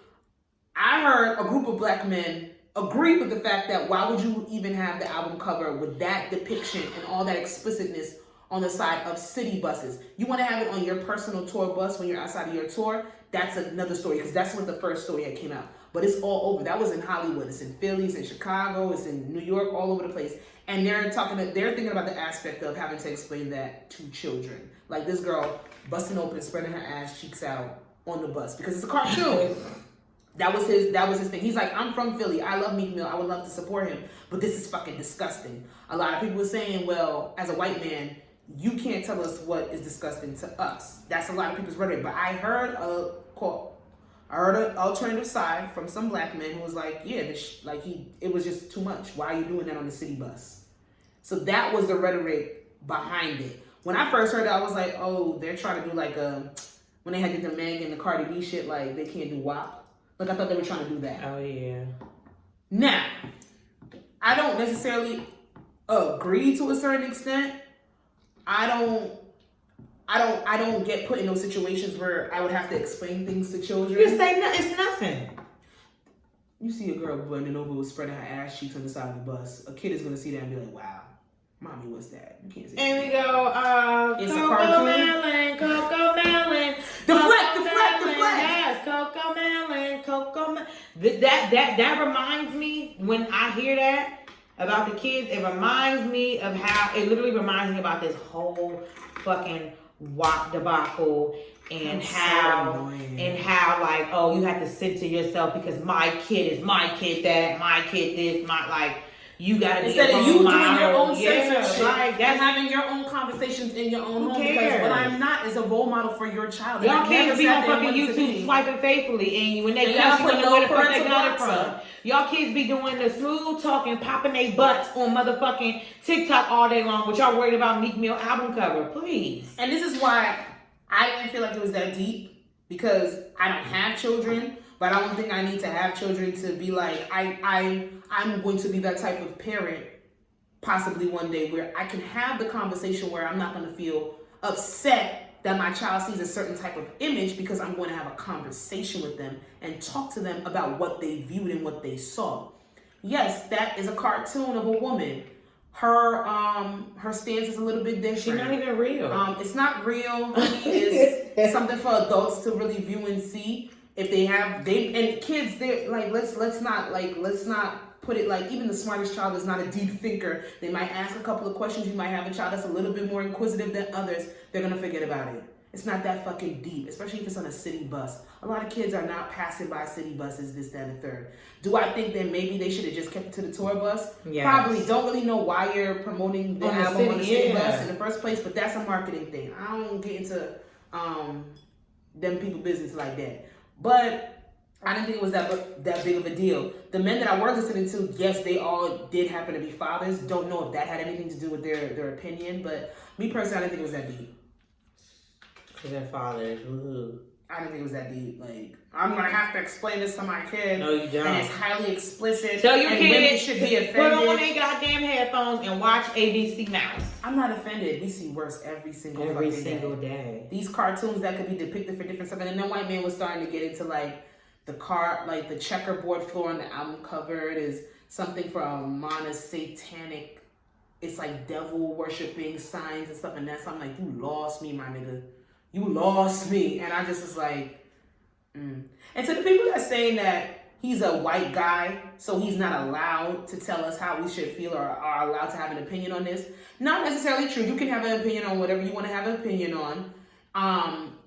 I heard a group of black men agree with the fact that why would you even have the album cover with that depiction and all that explicitness on the side of city buses? You want to have it on your personal tour bus when you're outside of your tour? That's another story because that's when the first story had came out. But it's all over. That was in Hollywood. It's in Philly. It's in Chicago. It's in New York. All over the place. And they're thinking about the aspect of having to explain that to children. Like this girl busting open, spreading her ass cheeks out on the bus because it's a cartoon. That was his thing. He's like, I'm from Philly. I love Meek Mill. I would love to support him, but this is fucking disgusting. A lot of people were saying, well, as a white man, you can't tell us what is disgusting to us. That's a lot of people's rhetoric. But I heard I heard an alternative side from some black men who was like, yeah, it was just too much. Why are you doing that on the city bus? So that was the rhetoric behind it. When I first heard it, I was like, oh, they're trying to do like when they had the Meg and the Cardi B shit, like they can't do WAP. Like I thought they were trying to do that. Oh yeah. Now, I don't necessarily agree to a certain extent. I don't get put in those situations where I would have to explain things to children. You say no, it's nothing. You see a girl bending over with spreading her ass cheeks on the side of the bus. A kid is gonna see that and be like, "Wow, mommy, what's that?" You can't say. And we go, it's Coco a cartoon. Melon, Coco Melon. Deflect. Yes, Coco Melon, Coco Melon. That reminds me when I hear that about the kids. It reminds me of how it literally reminds me about this whole fucking WAP debacle and how like, oh, you have to censor yourself because my kid is my kid that, my kid this, my like you gotta be instead of you doing your own censorship, censorship like, and having your own conversations in your own home. Because what I'm not is a role model for your child. Y'all kids be on fucking YouTube swiping faithfully, and when they cuss, you know where the fuck they got it from. Y'all kids be doing the smooth talking, popping their butts on motherfucking TikTok all day long, but y'all worried about Meek Mill album cover, please. And this is why I didn't feel like it was that deep, because I don't have children, but I don't think I need to have children to be like, I'm going to be that type of parent possibly one day where I can have the conversation where I'm not going to feel upset that my child sees a certain type of image, because I'm going to have a conversation with them and talk to them about what they viewed and what they saw. Yes, that is a cartoon of a woman. Her stance is a little bit different. She's not even real. It's not real. It's something for adults to really view and see. If and kids, they're like, let's not put it like, even the smartest child is not a deep thinker. They might ask a couple of questions. You might have a child that's a little bit more inquisitive than others. They're gonna forget about it. It's not that fucking deep, especially if it's on a city bus. A lot of kids are not passing by city buses, this, that, and the third. Do I think that maybe they should have just kept it to the tour bus? Yes. Probably. Don't really know why you're promoting the album on the city bus in the first place, but that's a marketing thing. I don't get into them people business like that. But I didn't think it was that big of a deal. The men that I were listening to, yes, they all did happen to be fathers. Don't know if that had anything to do with their opinion, but me personally, I didn't think it was that deep. Because they're fathers. Woo-hoo. I didn't think it was that deep. Like, I'm gonna have to explain this to my kid. No, you don't. And it's highly explicit. Tell your and kid women should be offended. Put on their goddamn headphones and watch ABC Mouse. I'm not offended. We see worse every single day. These cartoons that could be depicted for different stuff, and then the white man was starting to get into like the checkerboard floor on the album cover. It is something for Amana's satanic. It's like devil worshipping signs and stuff, and that's I'm like, you lost me, my nigga. You lost me. And I just was like, And to the people that are saying that he's a white guy, so he's not allowed to tell us how we should feel or are allowed to have an opinion on this, not necessarily true. You can have an opinion on whatever you want to have an opinion on.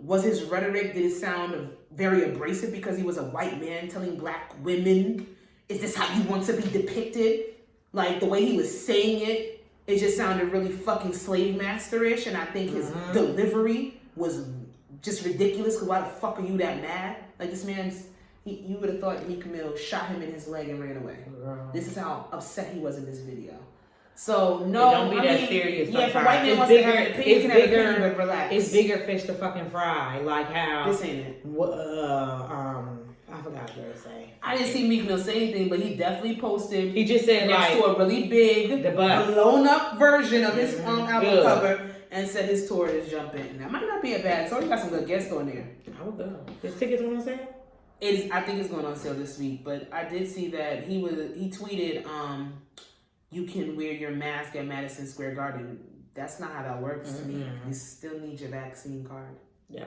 Was his rhetoric, did it sound very abrasive because he was a white man telling black women, is this how you want to be depicted? Like the way he was saying it, it just sounded really fucking slave master-ish, and I think his delivery was just ridiculous, because why the fuck are you that mad? Like this man's, you would have thought Nicki Mill shot him in his leg and ran away. This is how upset he was in this video. So no, don't be that serious. Yeah, if a white man wants to have an opinion, he can have an opinion, but relax. It's bigger fish to fucking fry. Like how this ain't it. I forgot what I was saying. I didn't see Meek Mill say anything, but he definitely posted. He just said next to a really big, blown up version of his album cover, and said his tour is jumping. And that might not be a bad song. He got some good guests on there. I would go. His tickets on sale? I think it's going on sale this week. But I did see that he tweeted, you can wear your mask at Madison Square Garden. That's not how that works to me. You still need your vaccine card. Yeah.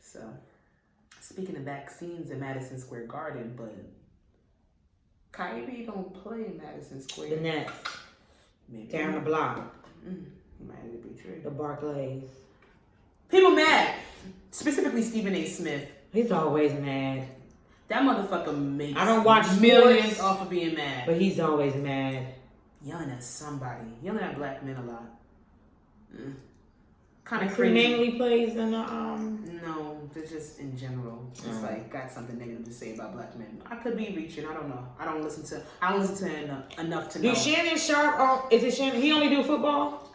So, speaking of vaccines at Madison Square Garden, but Kyrie don't play in Madison Square. The Nets. Maybe. Down the block. He might have to be true. The Barclays. People mad. Specifically Stephen A. Smith. He's always mad. That motherfucker makes I don't watch millions sports, off of being mad. But he's always mad. Yelling at somebody. Yelling at black men a lot. kind of He crazy. mainly plays in the No, just in general. Just like got something negative to say about black men. I could be reaching. I don't know. I don't listen to him enough to know. Do Shannon Sharp? Is it Shannon? He only do football?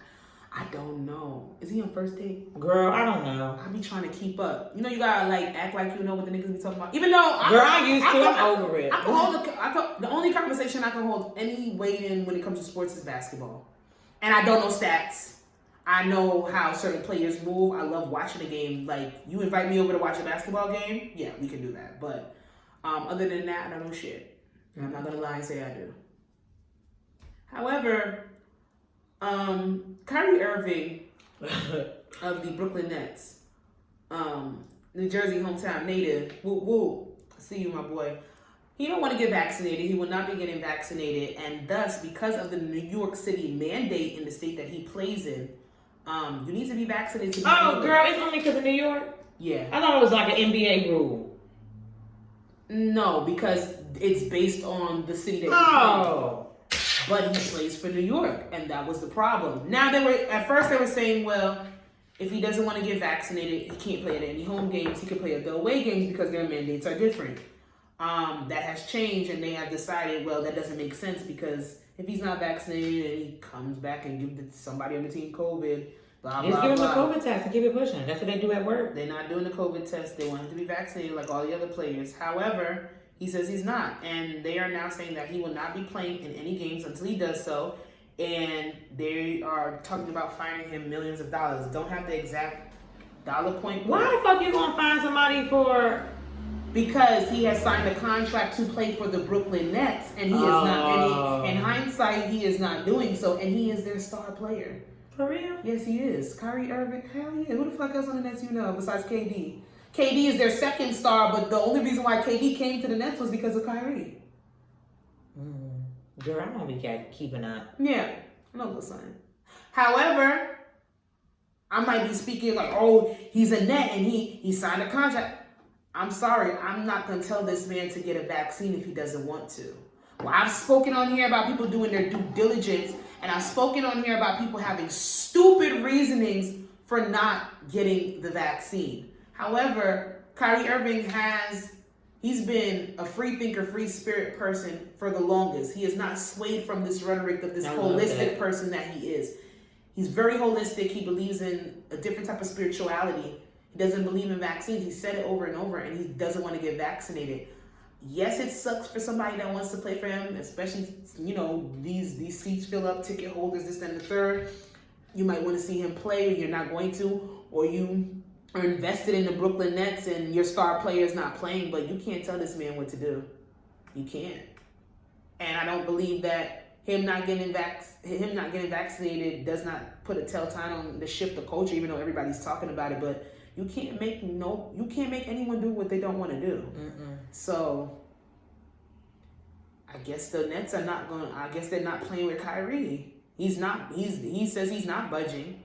I don't know. Is he on First Take? Girl, I don't know. I be trying to keep up. You know, you gotta like act like you know what the niggas be talking about. Even though I used to. I'm over it. I can hold the only conversation I can hold any weight in when it comes to sports is basketball, and I don't know stats. I know how certain players move. I love watching a game. Like, you invite me over to watch a basketball game, yeah, we can do that. But other than that, I don't know shit. I'm not gonna lie and say I do. However, Kyrie Irving of the Brooklyn Nets, New Jersey hometown native, woo woo, see you, my boy. He don't want to get vaccinated. He will not be getting vaccinated, and thus, because of the New York City mandate in the state that he plays in, you need to be vaccinated. To be girl, it's only because of New York? Yeah. I thought it was like an NBA rule. No, because it's based on the city that he plays. But he plays for New York, and that was the problem. Now, at first they were saying, well, if he doesn't want to get vaccinated, he can't play at any home games. He can play at the away games because their mandates are different. That has changed, and they have decided, well, that doesn't make sense because if he's not vaccinated and he comes back and gives somebody on the team COVID, blah, Just blah, give him blah. a COVID test and keep it pushing. That's what they do at work. They're not doing the COVID test. They want him to be vaccinated like all the other players. However, he says he's not. And they are now saying that he will not be playing in any games until he does so. And they are talking about fining him millions of dollars. Don't have the exact dollar point. Why the fuck you gonna find somebody for... Because he has signed a contract to play for the Brooklyn Nets, and he is not. And in hindsight, he is not doing so, and he is their star player. For real? Yes, he is. Kyrie Irving. Hell yeah. Who the fuck else on the Nets you know besides KD? KD is their second star, but the only reason why KD came to the Nets was because of Kyrie. Girl, I don't be keeping up. Yeah, no listen. However, I might be speaking like, oh, he's a Net and he signed a contract. I'm sorry, I'm not going to tell this man to get a vaccine if he doesn't want to. Well, I've spoken on here about people doing their due diligence, and I've spoken on here about people having stupid reasonings for not getting the vaccine. However, Kyrie Irving he's been a free thinker, free spirit person for the longest. He has not swayed from this rhetoric of this holistic person that he is. He's very holistic. He believes in a different type of spirituality. He doesn't believe in vaccines. He said it over and over, and he doesn't want to get vaccinated. Yes, it sucks for somebody that wants to play for him, especially, these seats fill up, ticket holders, this, and the third. You might want to see him play, or you're not going to, or you are invested in the Brooklyn Nets and your star player is not playing, but you can't tell this man what to do. You can't. And I don't believe that him not getting vaccinated does not put a telltale on the shift of culture, even though everybody's talking about it, but you can't make anyone do what they don't want to do. So I guess the Nets are not going. I guess they're not playing with Kyrie. He says he's not budging.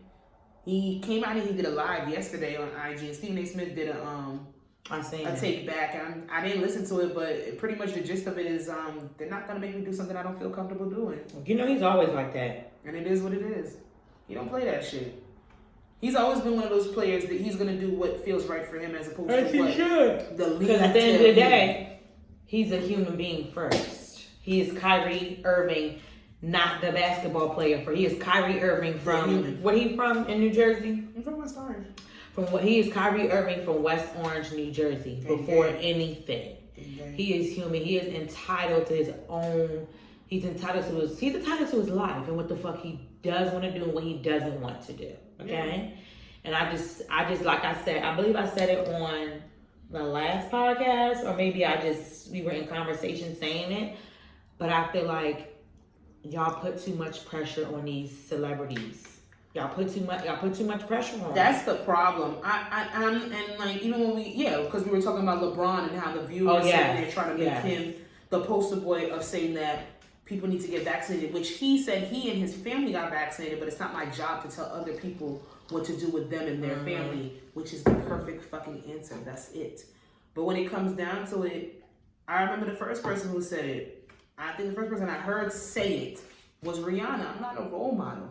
He came out and he did a live yesterday on IG, and Stephen A. Smith did a take back. And I didn't listen to it, but pretty much the gist of it is they're not gonna make me do something I don't feel comfortable doing. He's always like that, and it is what it is. He don't play that shit. He's always been one of those players that he's going to do what feels right for him as opposed to what the league. Because at the end of the day, he's a human being first. He is Kyrie Irving, not the basketball player. He is Kyrie Irving from, where he from in New Jersey? He's from West Orange. He is Kyrie Irving from West Orange, New Jersey, before anything. He is human. He is entitled to his own, he's entitled to his life and what the fuck he does want to do and what he doesn't want to do. Okay? And I just like I said, I believe I said it on the last podcast, or maybe we were in conversation saying it, but I feel like y'all put too much pressure on these celebrities. Y'all put too much pressure on them. That's the problem. And like, even when because we were talking about LeBron and how the viewers they're trying to make him the poster boy of saying that people need to get vaccinated, which he said he and his family got vaccinated, but it's not my job to tell other people what to do with them and their family, which is the perfect fucking answer. That's it. But when it comes down to it, I remember the first person who said it. I think the first person I heard say it was Rihanna. I'm not a role model.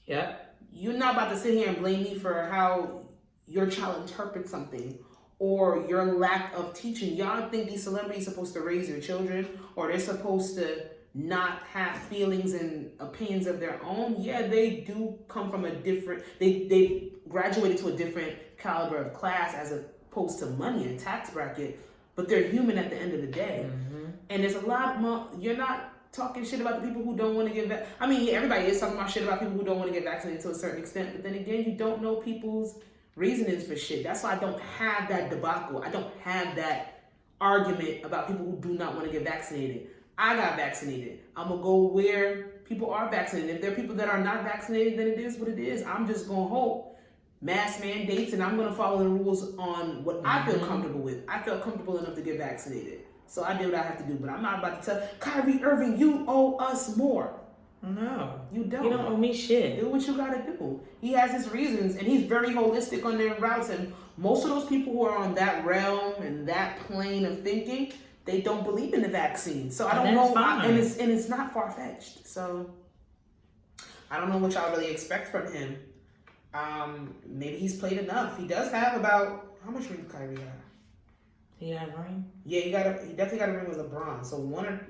Yep. you're not about to sit here and blame me for how your child interprets something or your lack of teaching. Y'all think these celebrities are supposed to raise your children, or they're supposed to not have feelings and opinions of their own? Yeah, they do come from a different, they graduated to a different caliber of class as opposed to money and tax bracket, but they're human at the end of the day. And there's a lot more, you're not talking shit about the people who don't want to get vaccinated. I mean, everybody is talking about shit about people who don't want to get vaccinated to a certain extent, but then again, you don't know people's reasonings for shit. That's why I don't have that debacle. I don't have that argument about people who do not want to get vaccinated. I got vaccinated. I'm going to go where people are vaccinated. If there are people that are not vaccinated, then it is what it is. I'm just going to hope mask mandates, and I'm going to follow the rules on what I feel comfortable with. I feel comfortable enough to get vaccinated. So I did what I have to do, but I'm not about to tell Kyrie Irving, you owe us more. No. You don't. You don't owe me shit. Do what you gotta do. He has his reasons, and he's very holistic on their routes, and most of those people who are on that realm and that plane of thinking, they don't believe in the vaccine. So I don't know, and it's not far-fetched. So I don't know what y'all really expect from him. Maybe he's played enough. He does have about, how much rings Kyrie have? He got a ring? Yeah, he definitely got a ring with LeBron. So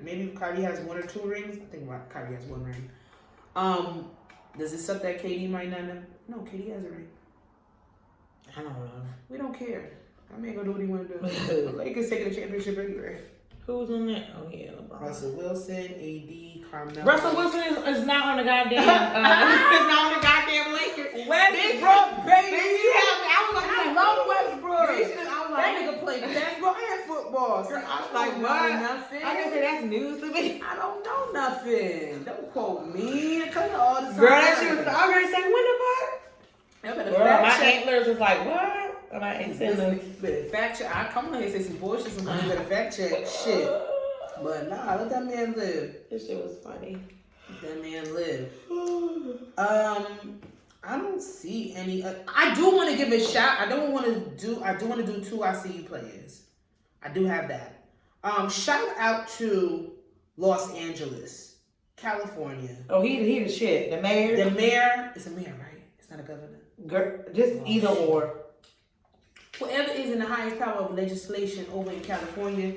maybe Kyrie has 1 or 2 rings. I think Kyrie has 1 ring. Does it suck that KD might not know? No, KD has a ring. I don't know. We don't care. I mean, gonna do what he want to do. The Lakers taking the championship anyway. Who's on that? Oh yeah, LeBron. Russell Wilson, AD, Carmelo. Russell Wilson is not on the goddamn. He's not on the goddamn Lakers. Westbrook, baby. I love Westbrook. I was like, That nigga played basketball and football. So I was like, what? Nothing. I can say that's news to me. I don't know nothing. Don't quote me. I tell you all the time. Girl, that shit was already saying, when the fuck? Girl, my antlers was like, what? My antlers. Fact check. I come on here and say some bullshit. Somebody better fact check shit. But nah, let that man live. This shit was funny. Let that man live. I don't see any. I do want to give a shout. I do want to do 2 I See You players. I do have that. Shout out to Los Angeles, California. Oh, he the shit. The mayor. The mayor is a mayor, right? It's not a governor. Girl, just either or. Whoever is in the highest power of legislation over in California,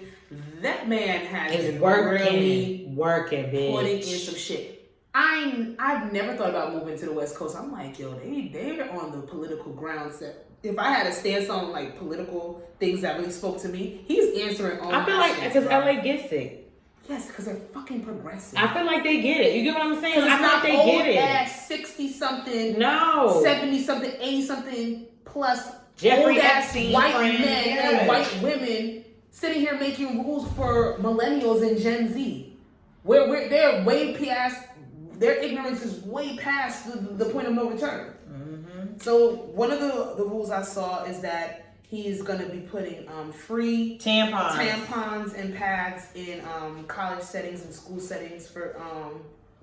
that man has been really working, bitch. Putting in some shit. I've never thought about moving to the West Coast. I'm like, yo, they're on the political grounds that if I had a stance on like political things that really spoke to me, he's answering all. I feel like because LA gets it. Yes, because they're fucking progressive. I feel like they get it. You get what I'm saying? I feel like they get it. Ass 60-something, no, 70-something, 80-something plus Jeffrey old ass Epstein white friends, men and white women sitting here making rules for millennials and Gen Z. Where they're way past. Their ignorance is way past the point of no return. Mm-hmm. So one of the rules I saw is that he's going to be putting free tampons and pads in college settings and school settings for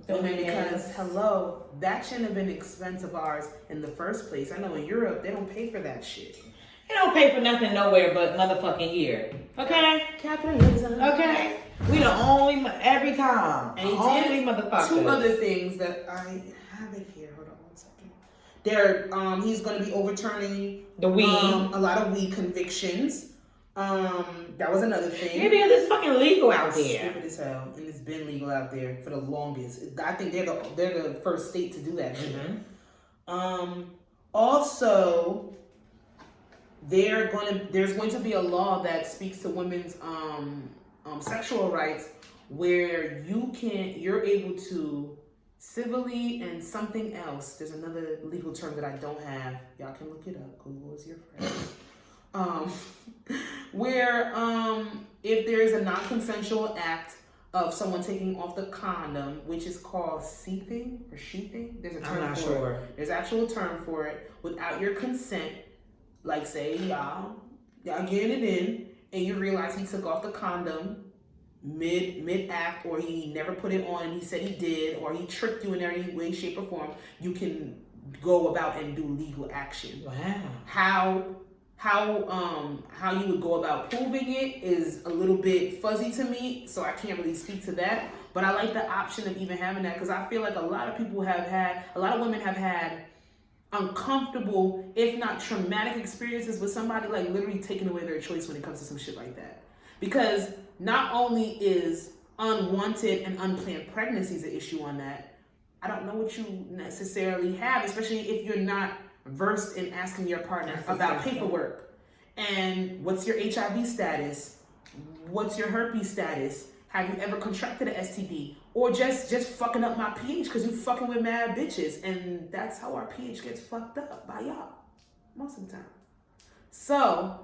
women because, hello, that shouldn't have been expense of ours in the first place. I know in Europe, they don't pay for that shit. They don't pay for nothing nowhere but motherfucking here. Okay? Capitalism. Okay? We the only, every time. And he only did motherfuckers. 2 other things that I have it here. Hold on 1 second. He's going to be overturning the weed. A lot of weed convictions. That was another thing. Maybe it's fucking legal out there. Stupid as hell. And it's been legal out there for the longest. I think they're the first state to do that shit. Mm-hmm. Also, there's going to be a law that speaks to women's sexual rights where you're able to civilly and something else. There's another legal term that I don't have. Y'all can look it up. Google is your friend. Where if there is a non-consensual act of someone taking off the condom, which is called seathing or sheathing, there's a term I'm not for sure. it. There's actual term for it. Without your consent, like say y'all getting it in, and you realize he took off the condom mid act, or he never put it on and he said he did, or he tricked you in any way, shape, or form, you can go about and do legal action. Wow. How you would go about proving it is a little bit fuzzy to me, so I can't really speak to that. But I like the option of even having that because I feel like a lot of women have had uncomfortable, if not traumatic experiences with somebody like literally taking away their choice when it comes to some shit like that. Because not only is unwanted and unplanned pregnancies an issue on that, I don't know what you necessarily have, especially if you're not versed in asking your partner about paperwork. And what's your HIV status? What's your herpes status? Have you ever contracted an STD? Or just fucking up my pH because you fucking with mad bitches. And that's how our pH gets fucked up by y'all. Most of the time. So,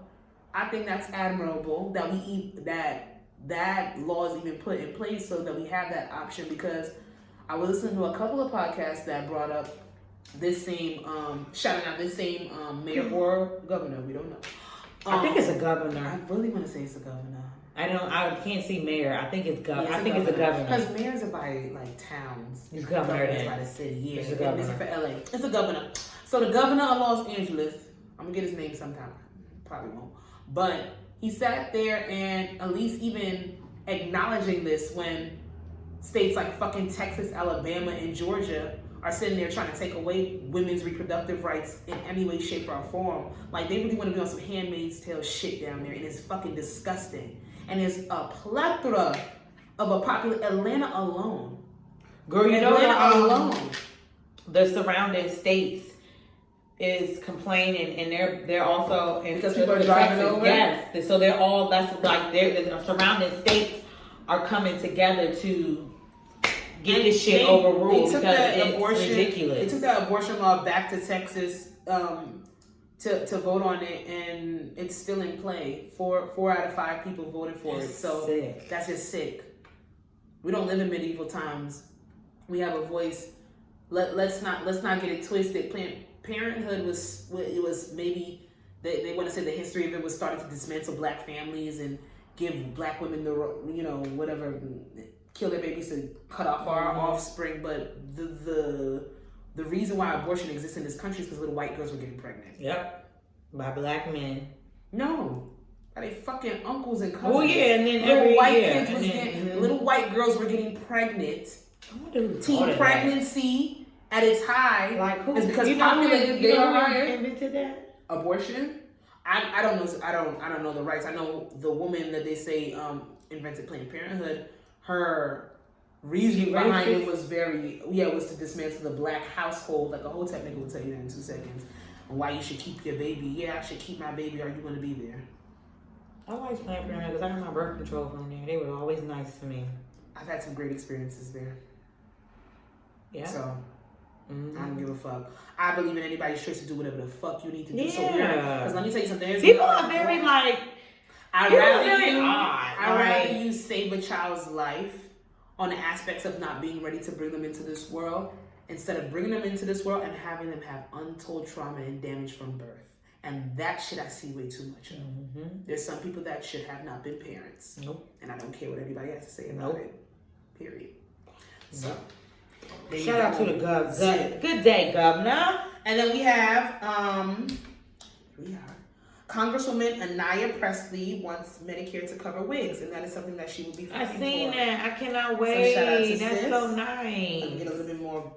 I think that's admirable that law is even put in place so that we have that option, because I was listening to a couple of podcasts that brought up this same, shouting out this same mayor or governor, we don't know. I think it's a governor. I really want to say it's a governor. I can't see mayor. I think it's governor. Yeah, it's a governor. Because mayors are by like towns. It's governor then. It's by the city. Yeah, it's a governor. It's for LA. It's a governor. So the governor of Los Angeles, I'm gonna get his name sometime. Probably won't. But he sat there and at least even acknowledging this when states like fucking Texas, Alabama, and Georgia are sitting there trying to take away women's reproductive rights in any way, shape, or form. Like, they really want to be on some Handmaid's Tale shit down there, and it's fucking disgusting. And there's a plethora of a popular Atlanta alone. Girl, you know alone. The surrounding states is complaining, and they're also because people are driving Texas, over. yes, so they're all the surrounding states are coming together to get this shit overruled because it's ridiculous. They took that abortion law back to Texas to vote on it, and it's still in play. 4 out of 5 people voted for it. So sick. That's just sick. We don't live in medieval times. We have a voice. Let's not get it twisted. Planned Parenthood was maybe they want to say the history of it was starting to dismantle black families and give black women the kill their babies to cut off our offspring. But the reason why abortion exists in this country is because little white girls were getting pregnant. Yep, by black men. No, by their fucking uncles and cousins. Oh yeah, and then little white girls were getting pregnant. Teen pregnancy at its high, like who? Is because they are higher. Invented that abortion. I don't know. I don't know the rights. I know the woman that they say invented Planned Parenthood. Her reason behind it was was to dismantle the black household. Like a whole technical will tell you that in 2 seconds. And why you should keep your baby. Yeah, I should keep my baby. Are you going to be there? I like Planned Parenthood because I got my birth control from there. They were always nice to me. I've had some great experiences there. Yeah. So I don't give a fuck. I believe in anybody's choice to do whatever the fuck you need to do. Yeah. So because let me tell you something. People are very like. I'd rather you save a child's life on the aspects of not being ready to bring them into this world, instead of bringing them into this world and having them have untold trauma and damage from birth. And that shit I see way too much of. Mm-hmm. There's some people that should have not been parents. Nope. And I don't care what anybody has to say about it. Period. So. Shout out to the governor. Good day, governor. And then we have Congresswoman Anaya Presley wants Medicare to cover wigs, and that is something that she will be fighting for. I seen that. I cannot wait. So shout out to That's sis. so nice. Let me get a little bit more.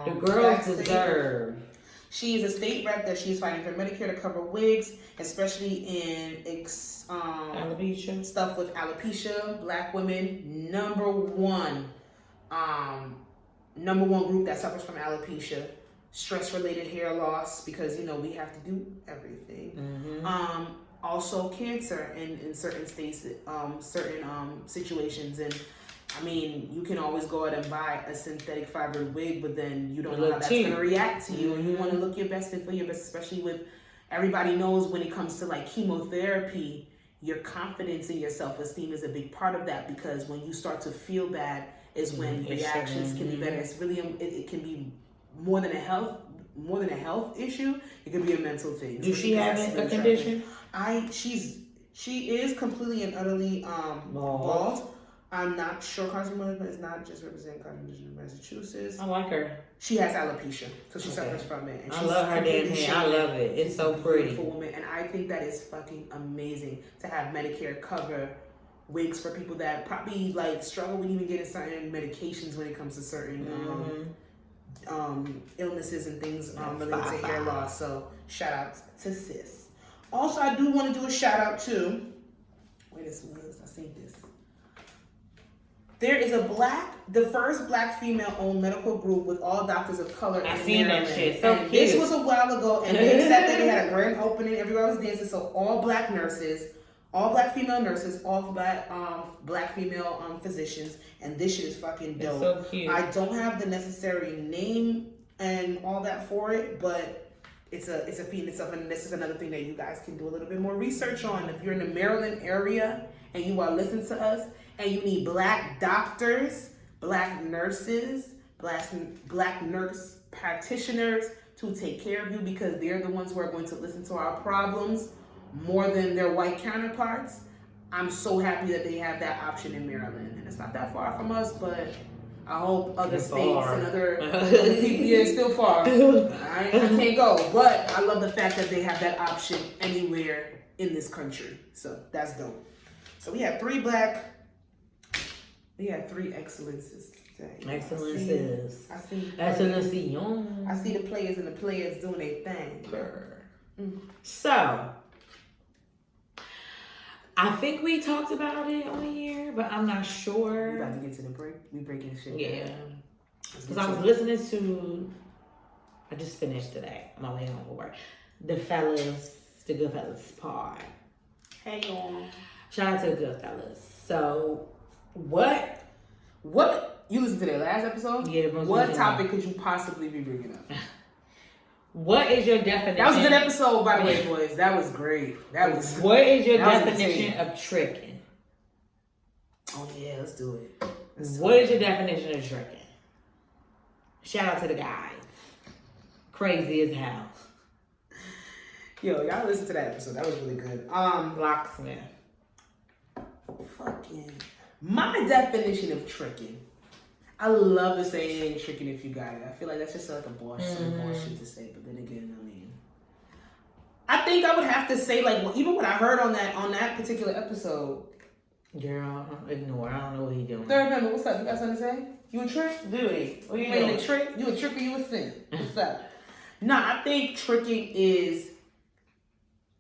The girls deserve. She is a state rep that she is fighting for Medicare to cover wigs, especially in alopecia stuff with alopecia. Black women, number one group that suffers from alopecia. Stress-related hair loss, because we have to do everything. Mm-hmm. Also cancer in certain states, certain situations, and I mean, you can always go out and buy a synthetic fiber wig, but then you don't know how that's going to react to you. Mm-hmm. You want to look your best and feel your best, especially with everybody knows when it comes to like chemotherapy, your confidence in your self-esteem is a big part of that, because when you start to feel bad is when reactions can be better. It's really it can be more than a health issue. It could be a mental thing. Does she have a condition? She is completely and utterly bald. I'm not sure Congresswoman is not just representing Congresswoman of Massachusetts. I like her. She has alopecia, so she suffers from it. And I love her damn hair. I love it. It's so pretty. Beautiful woman, and I think that is fucking amazing to have Medicare cover wigs for people that probably like struggle with even getting certain medications when it comes to certain illnesses and things related to hair loss. So shout out to sis. Also, I do want to do a shout out to, where this was, I seen this. There is the first black female-owned medical group with all doctors of color. I seen that shit. So cute. This was a while ago, and they said that they had a grand opening. Everybody was dancing. So all black nurses, all black female nurses, all black female physicians, and this shit is fucking dope. It's so cute. I don't have the necessary name and all that for it, but it's a feat in itself, and this is another thing that you guys can do a little bit more research on. If you're in the Maryland area and you are listening to us, and you need black doctors, black nurses, black nurse practitioners to take care of you, because they're the ones who are going to listen to our problems more than their white counterparts. I'm so happy that they have that option in Maryland. And it's not that far from us, but I hope other states and other people, yeah, it's still far. I can't go, but I love the fact that they have that option anywhere in this country. So that's dope. So we have three excellences today. Excellences. I see the players and the players doing their thing. So, I think we talked about it on here, but I'm not sure. We about to get to the break. We breaking shit. Yeah. Because I was listening to, I just finished today on my way home from work, the Goodfellas pod. Hey y'all. Shout out to the Goodfellas. So, what you listened to their last episode? Yeah. What topic could you possibly be bringing up? What is your definition? That was a good episode, by the way, boys. That was great. What is your definition of tricking? Oh yeah, let's do it. What is your definition of tricking? Shout out to the guys. Crazy as hell. Yo, y'all listen to that episode. That was really good. Locksmith. Fucking. My definition of tricking. I love to say tricking if you got it. I feel like that's just like a boss shit to say. But then again, I mean, I think I would have to say, like, even what I heard on that particular episode. Girl, ignore. I don't know what he doing. Third member, what's up? You got something to say? You a trick? Dude, what you doing? A trick? You a trick or you a sin? What's up? Nah, I think tricking is,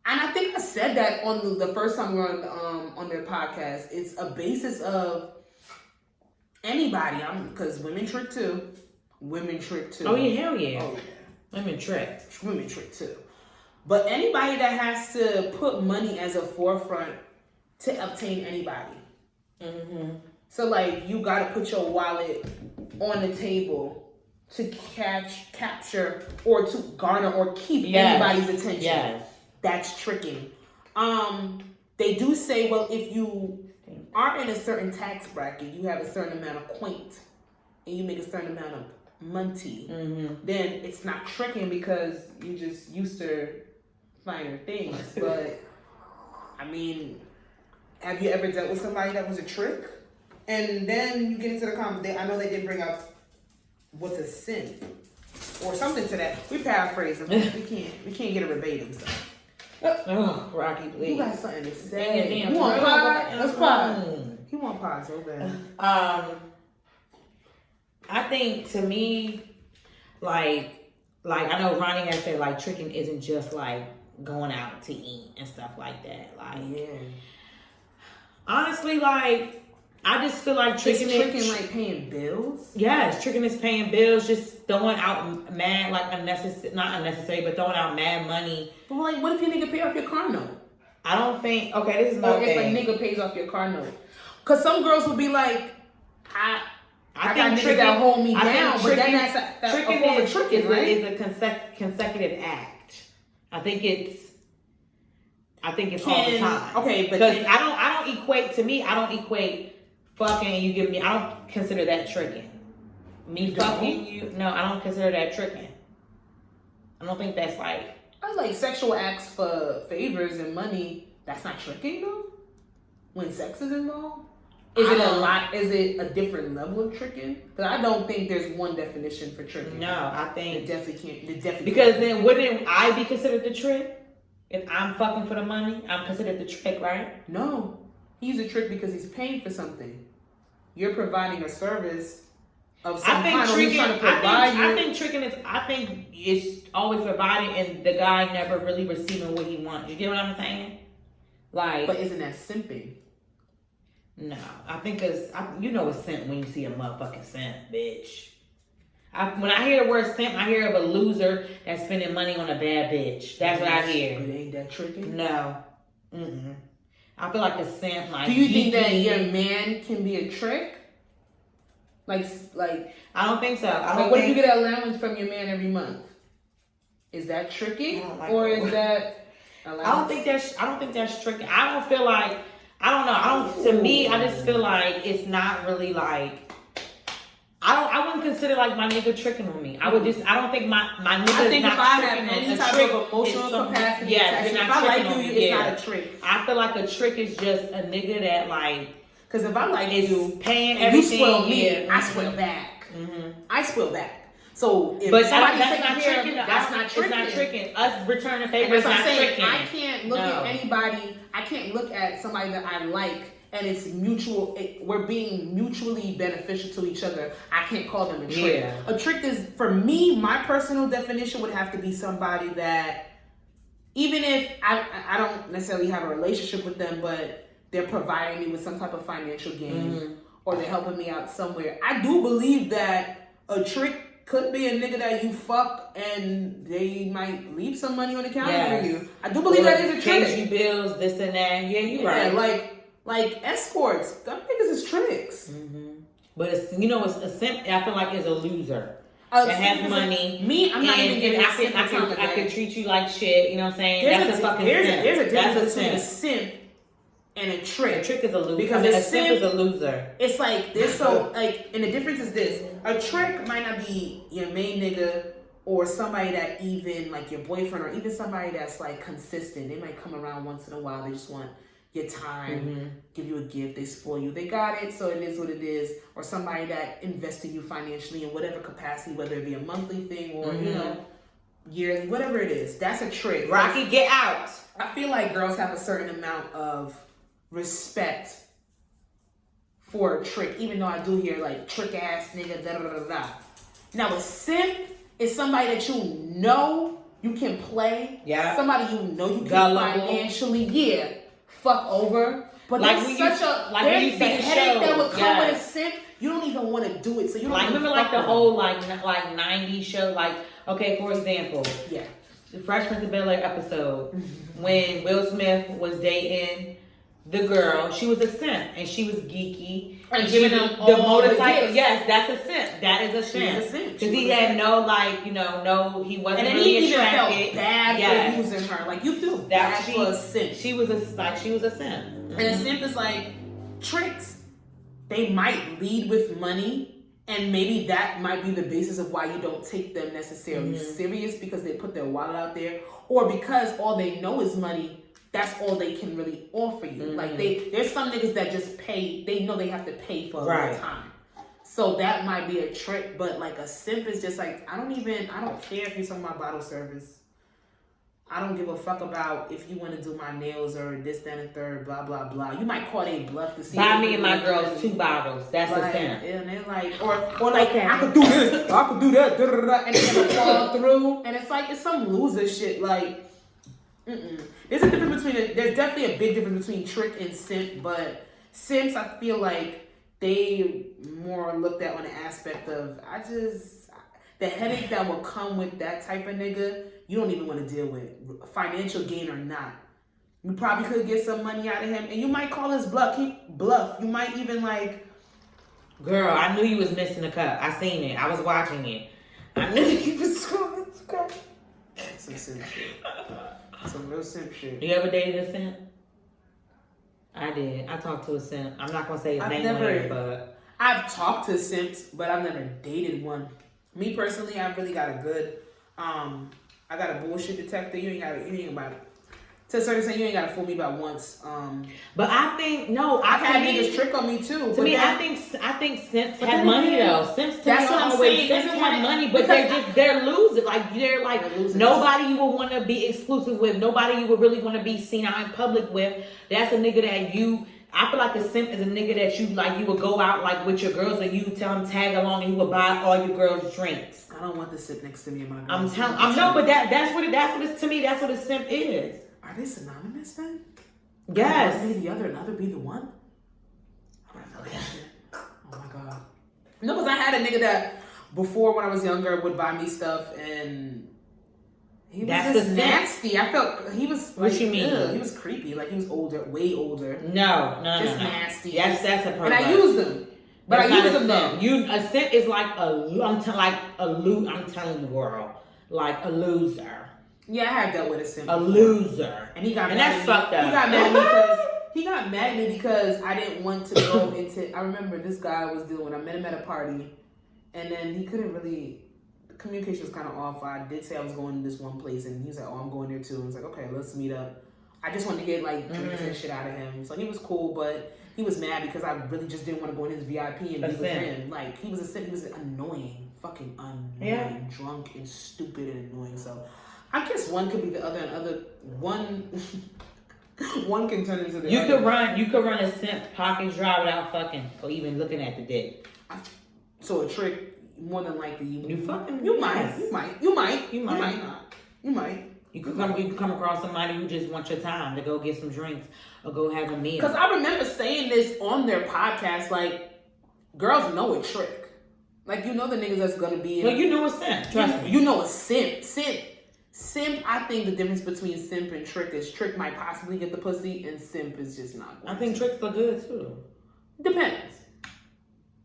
and I think I said that on the first time we were on their podcast. It's a basis of anybody. Because women trick too. Oh yeah, hell yeah. Oh, yeah. Women trick too. But anybody that has to put money as a forefront to obtain anybody. Mm-hmm. So like you gotta put your wallet on the table to capture or to garner or keep anybody's attention. Yes. That's tricking. They do say, well, if you are in a certain tax bracket, you have a certain amount of coin, and you make a certain amount of money, then it's not tricking because you just used to finer things. But I mean, have you ever dealt with somebody that was a trick? And then you get into the comment. I know they did bring up what's a sin or something to that. We paraphrase them. we can't get a verbatim stuff. Oh, Rocky, please. You got something to say. You want pie? Let's pie. He want pie so bad. I think to me, like I know Ronnie has said, like, tricking isn't just like going out to eat and stuff like that. Like, yeah. Honestly, like, I just feel like tricking like paying bills. Yes, tricking is paying bills, just throwing out mad, like, not unnecessary, but throwing out mad money. But like, what if your nigga pay off your car note? I don't think. Okay, this is my thing. Or if a nigga pays off your car note, because some girls will be like, I got niggas that hold me down, but then that's a form of tricking, right? Is a consecutive act. I think it's all the time. Okay, but because I don't equate fucking you give me. I don't consider that tricking. Me fucking you, no, I don't consider that tricking. I don't think that's like. I like sexual acts for favors and money. That's not tricking though. When sex is involved, is it a different level of tricking? Because I don't think there's one definition for tricking. No, I think it definitely can't. Because then wouldn't I be considered the trick? If I'm fucking for the money, I'm considered the trick, right? No, he's a trick because he's paying for something. You're providing a service of some kind, or he's trying to provide you. I think it's always providing, and the guy never really receiving what he wants. You get what I'm saying? Like, but isn't that simping? No, I think it's simp when you see a motherfucking simp, bitch. When I hear the word simp, I hear of a loser that's spending money on a bad bitch. That's what I hear. But ain't that tricky? No. Mm-mm. I feel like a simp, like. Do you think that your man can be a trick? Like I don't think so. What if you get an allowance from your man every month? Is that tricky, or is that? Allowance? I don't think that's tricky. I don't feel like. I don't know. To me, I just feel like it's not really like. I wouldn't consider like my nigga tricking on me. I don't think my nigga I think is not if I tricking have any on me. type of emotional capacity, if I like you, it's not a trick. I feel like a trick is just a nigga that like. Because if I like you, paying and everything, you spoil me, I spoil back. Mm-hmm. I spoil back. So if somebody's taking not care tricking, that's not tricking. It's not tricking. Us returning favors not tricking. I can't look at anybody. I can't look at somebody that I like and it's mutual. We're being mutually beneficial to each other. I can't call them a trick. Yeah. A trick is, for me, my personal definition would have to be somebody that, even if I don't necessarily have a relationship with them, but they're providing me with some type of financial gain, or they're helping me out somewhere. I do believe that a trick could be a nigga that you fuck and they might leave some money on the counter for you. I do believe that is a trick. Pays you bills, this and that. Yeah, you're right. Like escorts, them niggas is tricks. Mm-hmm. But it's a simp. I feel like is a loser. That has money. I'm not even giving a simp a time. I could treat you like shit. You know what I'm saying? That's a fucking simp. There's a difference between a simp and a trick. A trick is a loser. Because a simp is a loser. It's like this. And the difference is this: a trick might not be your main nigga or somebody that even like your boyfriend or even somebody that's like consistent. They might come around once in a while. They just want your time, give you a gift, they spoil you. They got it, so it is what it is. Or somebody that invests in you financially in whatever capacity, whether it be a monthly thing or yearly, whatever it is. That's a trick. Rocky, get out. I feel like girls have a certain amount of respect for a trick, even though I do hear like trick ass nigga, da da da da. Now a simp is somebody that you can play. Yeah. Somebody you can financially, fuck over. But like there's such a headache that would come with a simp. You don't even want to do it. So you don't remember like the old like 90s show, like, okay, for example, the Fresh Prince of Bel-Air episode when Will Smith was dating the girl. She was a simp and she was geeky and giving him the motorcycle. Yes, that's a simp. That is a simp. Because he had he wasn't really attracted. He even felt bad for using her. Like, you feel bad for a simp. She was a simp. And a simp is like tricks. They might lead with money, and maybe that might be the basis of why you don't take them necessarily serious, because they put their wallet out there, or because all they know is money. That's all they can really offer you. Like there's some niggas that just pay. They know they have to pay for a long time. So that might be a trick. But like a simp is just like, I don't care if you're talking about bottle service. I don't give a fuck about if you want to do my nails or this, that, and third, blah, blah, blah. You might call they bluff to see. Buy me and my girls 2 bottles. That's a simp. And they're like, or like, I could do this, I could do that, da, da, da, and it's gonna fall through. And it's like, it's some loser shit. Like, There's a difference between there's definitely a big difference between trick and simp, but simps, I feel like they more looked at on the aspect of the headache that will come with that type of nigga, you don't even want to deal with, financial gain or not. You probably could get some money out of him, and you might call his bluff. You might even like, girl, I knew you was missing a cup. I seen it. I was watching it. I knew you was screwing this cup. Some simp shit. Some real simp shit. You ever dated a simp? I did. I talked to a simp. I'm not gonna say his name here, but I've talked to simps, but I've never dated one. Me personally, I've really got a good. I got a bullshit detector. You ain't about it. To a certain extent, you ain't gotta fool me about once. But I think I've had niggas trick on me too. To me, I think simps have money though. Simps have money, but they're losing. Like they're losers. Nobody you would want to be exclusive with. Nobody you would really want to be seen out in public with. That's a nigga that you I feel like a simp is a nigga that you would go out like with your girls and you tell him tag along and he would buy all your girls drinks. I don't want to sit next to me and my girls. I'm telling. But that's what to me. That's what a simp is. Are they synonymous then? Yes. One be the other, another be the one. I feel like shit. Oh my god. No, because I had a nigga that before when I was younger would buy me stuff and. He was just nasty. I felt he was. What like, you mean? He was creepy. Like he was older, way older. No. Just nasty. That's a pervert. And I used them, but I used them though. A simp is like I'm telling the world, like a loser. Yeah, I have dealt with a simp. A loser, and he got and mad that's fucked up. He got mad because he got mad at me because I didn't want to go into. I remember this guy I was dealing with. I met him at a party, and then he couldn't really. Communication was kind of off. I did say I was going to this one place, and he was like, "Oh, I'm going there too." And I was like, "Okay, let's meet up." I just wanted to get like drinks and shit out of him, so he was cool, but he was mad because I really just didn't want to go in his VIP and be with him. Like he was he was annoying, fucking annoying, drunk and stupid and annoying. So I guess one could be the other, and other one. One can turn into the you other. You could run a simp pocket dry without fucking or even looking at the dick. So a trick. More than likely, you might. You could come across somebody who just wants your time to go get some drinks or go have a meal. Because I remember saying this on their podcast, like, girls know a trick. Like, you know the niggas that's gonna be in. Well, you know a simp. Trust me. You know a simp. Simp, I think the difference between simp and trick is trick might possibly get the pussy and simp is just not going I think tricks are good too. Depends.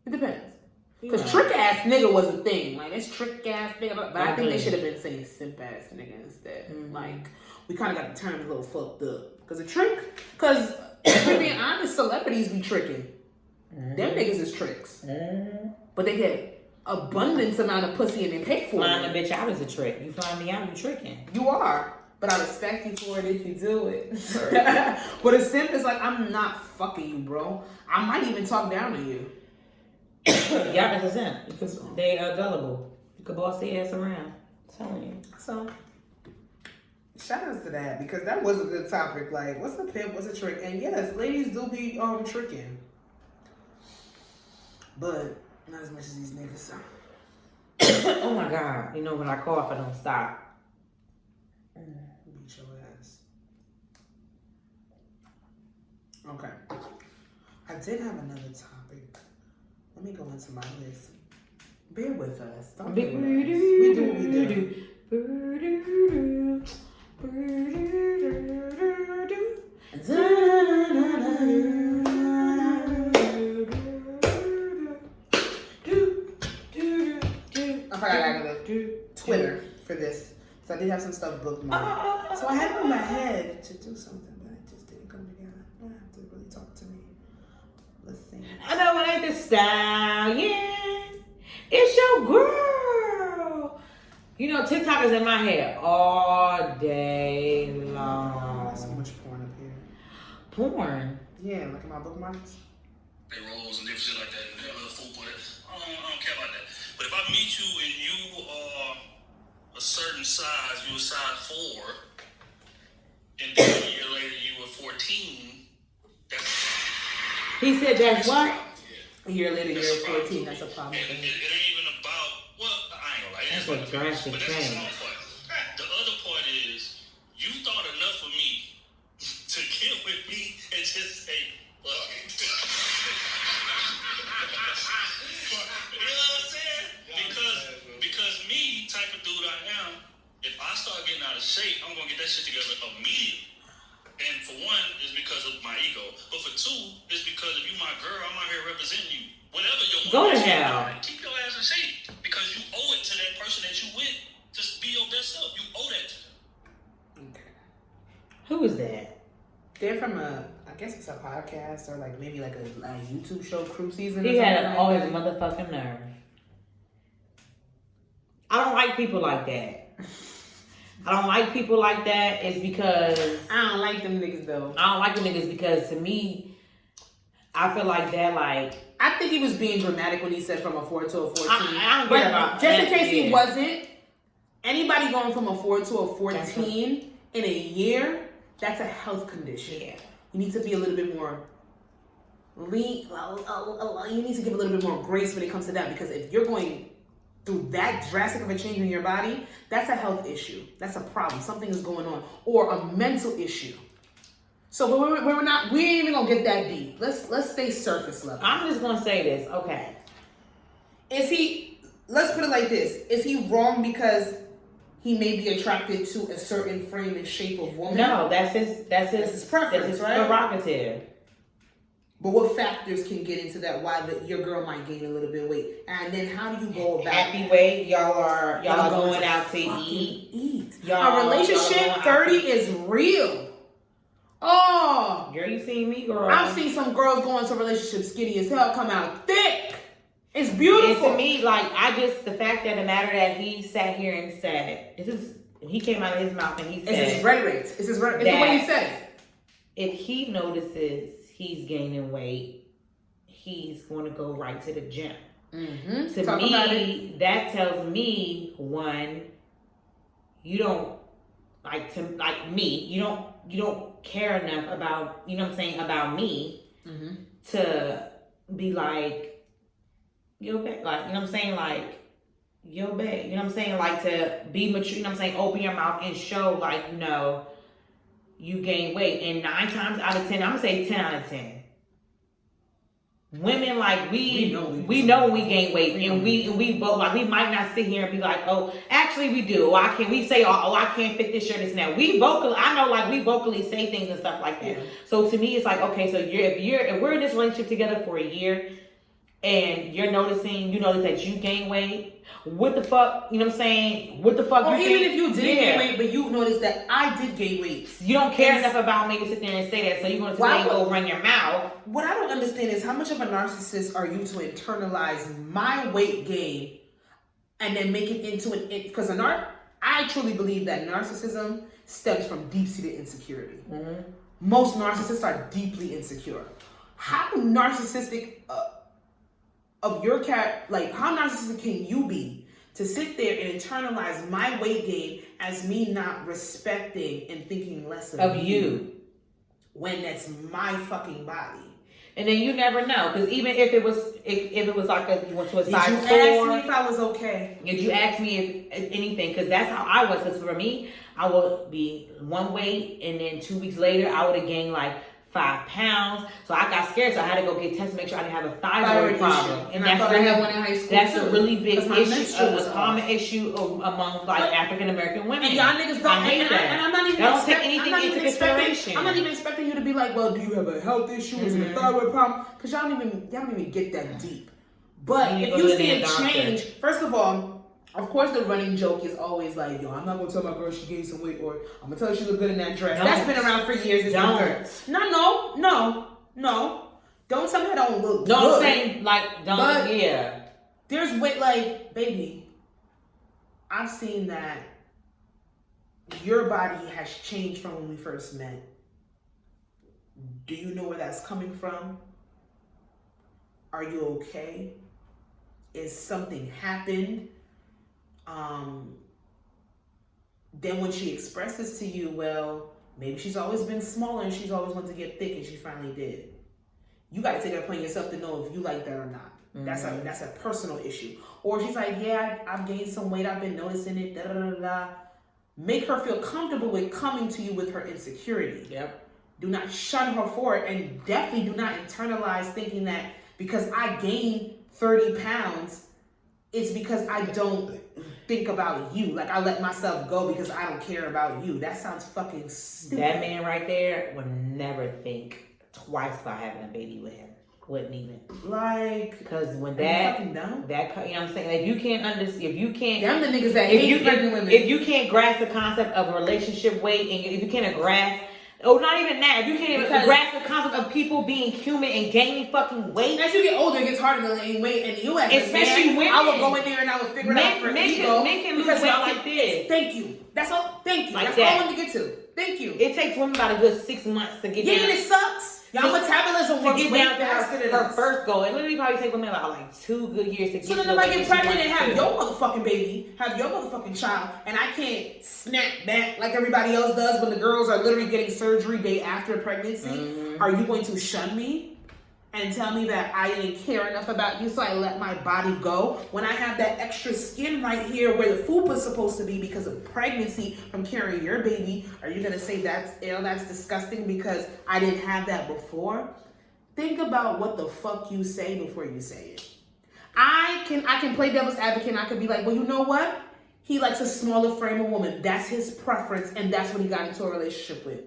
It depends. Because trick ass nigga was a thing. Like, it's trick ass nigga. But I think they should have been saying simp ass nigga instead. Mm-hmm. Like, we kind of got the term a little fucked up. Because a trick, because if we're being honest, celebrities be tricking. Mm-hmm. Them niggas is tricks. Mm-hmm. But they get abundance amount of pussy and they pay for it. Flying a bitch out is a trick. You flying me out, you tricking. You are. But I respect you for it if you do it. But a simp is like, I'm not fucking you, bro. I might even talk down on you. Yeah, that's a simp because they are gullible. You could boss their ass around. I'm telling you. So, shout outs to that because that was a good topic. Like, what's a pimp? What's a trick? And yes, ladies do be tricking, but not as much as these niggas. Oh my god! You know when I cough, I don't stop. Beat your ass. Okay, I did have another topic. Let me go into my list. Bear with us. Don't bear with us. We do. I forgot I gotta go Twitter for this. So I did have some stuff bookmarked. So I had it in my head to do something, but it just didn't come together. You don't have to really talk to me. Let's see. I know it ain't the style, yeah. It's your girl. You know, TikTok is in my head all day long. So much porn up here. Porn? Yeah, look at my bookmarks. They rolls and different shit like that. And a little food with it. I don't care about that. But if I meet you and you are a certain size, you a size 4, and then a year later you were 14, that's... He said that's what? A year later, you're 14. That's a problem. It ain't even about, well, I ain't gonna lie. That's a drastic but that's the change. small part. The other part is, you thought enough of me to get with me and just say, fuck it. You know what I'm saying? Because me, type of dude I am, if I start getting out of shape, I'm gonna get that shit together immediately. And for one, is because of my ego. But for two, is because if you my girl, I'm out here representing you. Whatever your go to hell. Keep your ass in shape. Because you owe it to that person that you with. Just be your best self. You owe that to them. Okay. Who is that? They're from I guess it's a podcast or like maybe like a YouTube show, Crew Season. He had all his motherfucking nerve. I don't like people like that. I don't like people like that. It's because I don't like them niggas though. I don't like them niggas because to me, I feel like that I think he was being dramatic when he said from a 4 to a 14. I don't care about just in that, case he wasn't, anybody going from a 4 to a 14 in a year, that's a health condition. Yeah. You need to be a little bit more you need to give a little bit more grace when it comes to that, because if you're going through that drastic of a change in your body, that's a health issue. That's a problem. Something is going on, or a mental issue. So we ain't even gonna get that deep. Let's stay surface level. I'm just gonna say this, okay? Let's put it like this: is he wrong because he may be attracted to a certain frame and shape of woman? No, that's his preference, that's his right? prerogative. But what factors can get into that? Why your girl might gain a little bit of weight, and then how do you go about happy weight? Y'all are going out to eat. A relationship 30 is real. Oh, girl, you seen me, girl? I've seen some girls go into relationships skinny as hell, come out thick. It's beautiful. And to me, like, the fact that the matter that he sat here and said, he came out of his mouth and he said, it's his rhetoric. It's the way he said it. If he notices he's gaining weight, he's going to go right to the gym. Mm-hmm. To me, that tells me, one, you don't me. You don't care enough about, you know what I'm saying, about me to be like, yo, babe, like, you know what I'm saying, like, yo, babe, you know what I'm saying, like, to be mature, you know what I'm saying, open your mouth and show, like, no, you gain weight. And 9 times out of 10, I'm gonna say 10 out of 10. Women, like, we know when we gain weight, and we both, like, we might not sit here and be like, oh, actually we do. Or we say, oh, I can't fit this shirt, this and that. We vocally say things and stuff like that. Yeah. So to me, it's like, okay, so if we're in this relationship together for a year, and you notice that you gain weight, what the fuck, you know what I'm saying? What the fuck? Or even if you did gain weight, but you notice that I did gain weight. You don't care enough about me to sit there and say that, so you're going to go run your mouth. What I don't understand is how much of a narcissist are you to internalize my weight gain and then make it into because I truly believe that narcissism stems from deep-seated insecurity. Mm-hmm. Most narcissists are deeply insecure. How narcissistic of your how narcissistic can you be to sit there and internalize my weight gain as me not respecting and thinking less of you when that's my fucking body? And then you never know, because even if it was like you went to a size 4. Did you ask me if I was okay? Did you ask me if anything? Because that's how I was. Because for me, I would be one weight, and then 2 weeks later, I would have gained like 5 pounds. So I got scared, so I had to go get tested to make sure I didn't have a thyroid problem. And I thought I had one in high school. That's a really big issue, a common issue among African American women. And y'all niggas don't hate that. And I'm not even don't take anything into consideration. I'm not even expecting you to be like, well, do you have a health issue? Is it a thyroid problem? Because y'all don't even get that deep. But if you see a change, first of all, of course, the running joke is always like, yo, I'm not going to tell my girl she gained some weight, or I'm going to tell her she look good in that dress. That's been around for years. No. Don't tell me I don't look good. Don't say, yeah. There's weight, like, baby, I've seen that your body has changed from when we first met. Do you know where that's coming from? Are you okay? Is something happened? Then when she expresses to you, well, maybe she's always been smaller and she's always wanted to get thick and she finally did. You got to take it upon yourself to know if you like that or not. Mm-hmm. That's a personal issue. Or she's like, yeah, I've gained some weight. I've been noticing it. Da, da, da, da. Make her feel comfortable with coming to you with her insecurity. Yep. Do not shun her for it, and definitely do not internalize thinking that because I gained 30 pounds, it's because I don't think about you. Like, I let myself go because I don't care about you. That sounds fucking stupid. That man right there would never think twice about having a baby with him. Wouldn't even. Like, because when fucking dumb? you know what I'm saying? If you can't understand, if you can't. Damn the niggas that hate pregnant women. If you can't grasp the concept of relationship weight, and if you can't grasp, or not even that, if you can't even grasp the concept of people being human and gaining fucking weight. As you get older, it gets harder to gain weight in the U.S. Especially women. I would go in there and I would figure it out for ego. Men can lose weight like this. Thank you. That's all. Thank you. Like That's that. all I wanted to get to. Thank you. It takes women about a good 6 months to get down. Yeah, and it sucks. Y'all metabolism works way faster than her first goal. It literally probably take women like 2 good years to get. So then if I get pregnant and have your motherfucking baby, have your motherfucking child, and I can't snap back like everybody else does when the girls are literally getting surgery day after pregnancy, are you going to shun me and tell me that I didn't care enough about you, so I let my body go. When I have that extra skin right here where the fupa's supposed to be because of pregnancy from carrying your baby, are you gonna say that's ill, that's disgusting because I didn't have that before? Think about what the fuck you say before you say it. I can play devil's advocate and I could be like, well, you know what? He likes a smaller frame of woman. That's his preference and that's what he got into a relationship with.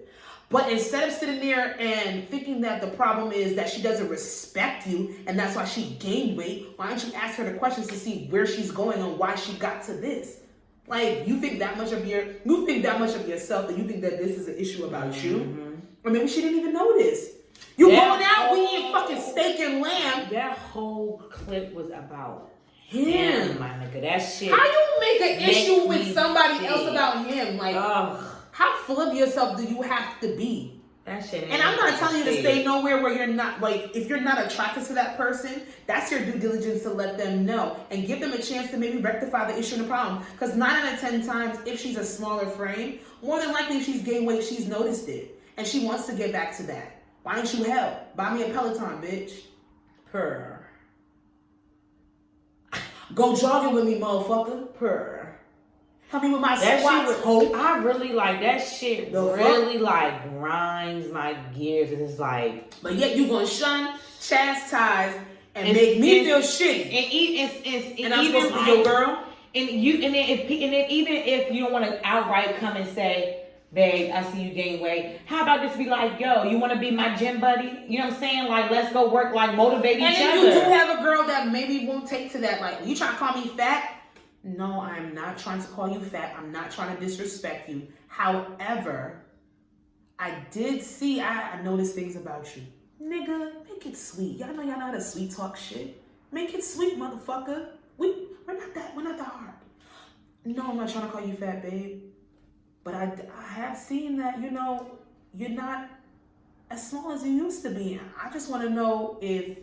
But instead of sitting there and thinking that the problem is that she doesn't respect you and that's why she gained weight, why don't you ask her the questions to see where she's going and why she got to this? Like, you think that much of yourself that you think that this is an issue about you? Or maybe she didn't even notice. You going out, we eat fucking steak and lamb. That whole clip was about him, my nigga. That shit. How you make an issue with somebody else about him? Like, how full of yourself do you have to be? That shit. And I'm not telling you to stay nowhere where you're not, like, if you're not attracted to that person, that's your due diligence to let them know and give them a chance to maybe rectify the issue and the problem. Because 9 out of 10 times, if she's a smaller frame, more than likely if she's gained weight, she's noticed it. And she wants to get back to that. Why don't you help? Buy me a Peloton, bitch. Purr. Go jogging with me, motherfucker. Purr. Help me with my squats, Hope. I really like that shit. Like grinds my gears. It's like, but yet you gonna shun, chastise, and make me feel shitty. And I'm supposed to be your girl. And then even if you don't want to outright come and say, babe, I see you gain weight. How about just be like, yo, you want to be my gym buddy? You know what I'm saying? Like, let's go work, like, motivate each other. And if you do have a girl that maybe won't take to that, like, you trying to call me fat? No, I'm not trying to call you fat. I'm not trying to disrespect you. However, I did see, I noticed things about you. Nigga, make it sweet. Y'all know how to sweet talk shit. Make it sweet, motherfucker. We're not that hard. No, I'm not trying to call you fat, babe. But I have seen that, you know, you're not as small as you used to be. I just want to know if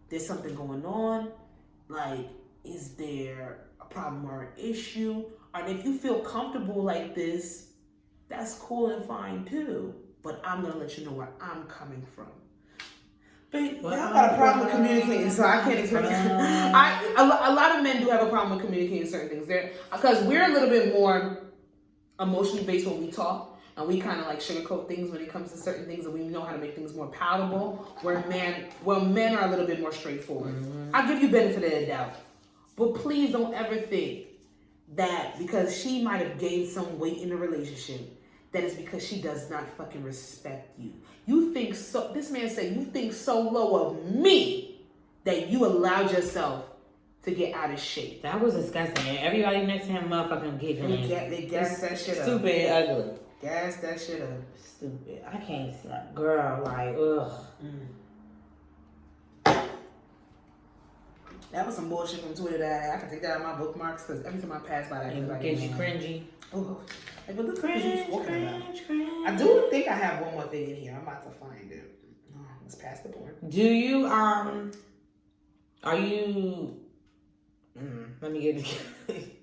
there's something going on. Like, is there a problem or an issue? And if you feel comfortable like this, that's cool and fine too. But I'm going to let you know where I'm coming from. But y'all got a problem with communicating, so I can't explain it. A lot of men do have a problem with communicating certain things. Because we're a little bit more emotionally based when we talk, and we kind of like sugarcoat things when it comes to certain things, and we know how to make things more palatable, where men are a little bit more straightforward. I'll give you benefit of the doubt, but please don't ever think that because she might have gained some weight in a relationship, that is because she does not fucking respect you. You think so, this man said, you think so low of me that you allowed yourself to get out of shape. That was disgusting. And everybody next to him motherfucking giggling. They gassed that shit up. Stupid and ugly. Gas that shit up. Stupid. I can't see that girl, like, ugh. That was some bullshit from Twitter that I can take that out of my bookmarks because every time I pass by that, it gets you cringy. Oh, like, what the cringe you talking about? I do think I have one more thing in here. I'm about to find it. Oh, let's pass the board. Do you, are you, let me get it.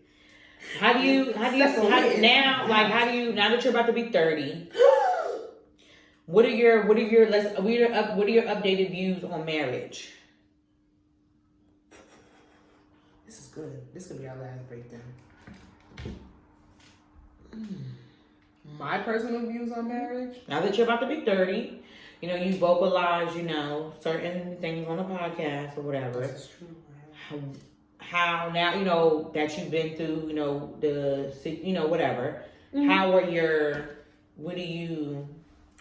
How do you, now that you're about to be 30, what are your updated views on marriage? This is good. This could be our last breakdown. My personal views on marriage? Now that you're about to be 30, you know, you vocalize, you know, certain things on the podcast or whatever. This is true. How now, you know, that you've been through, you know, whatever. How are you're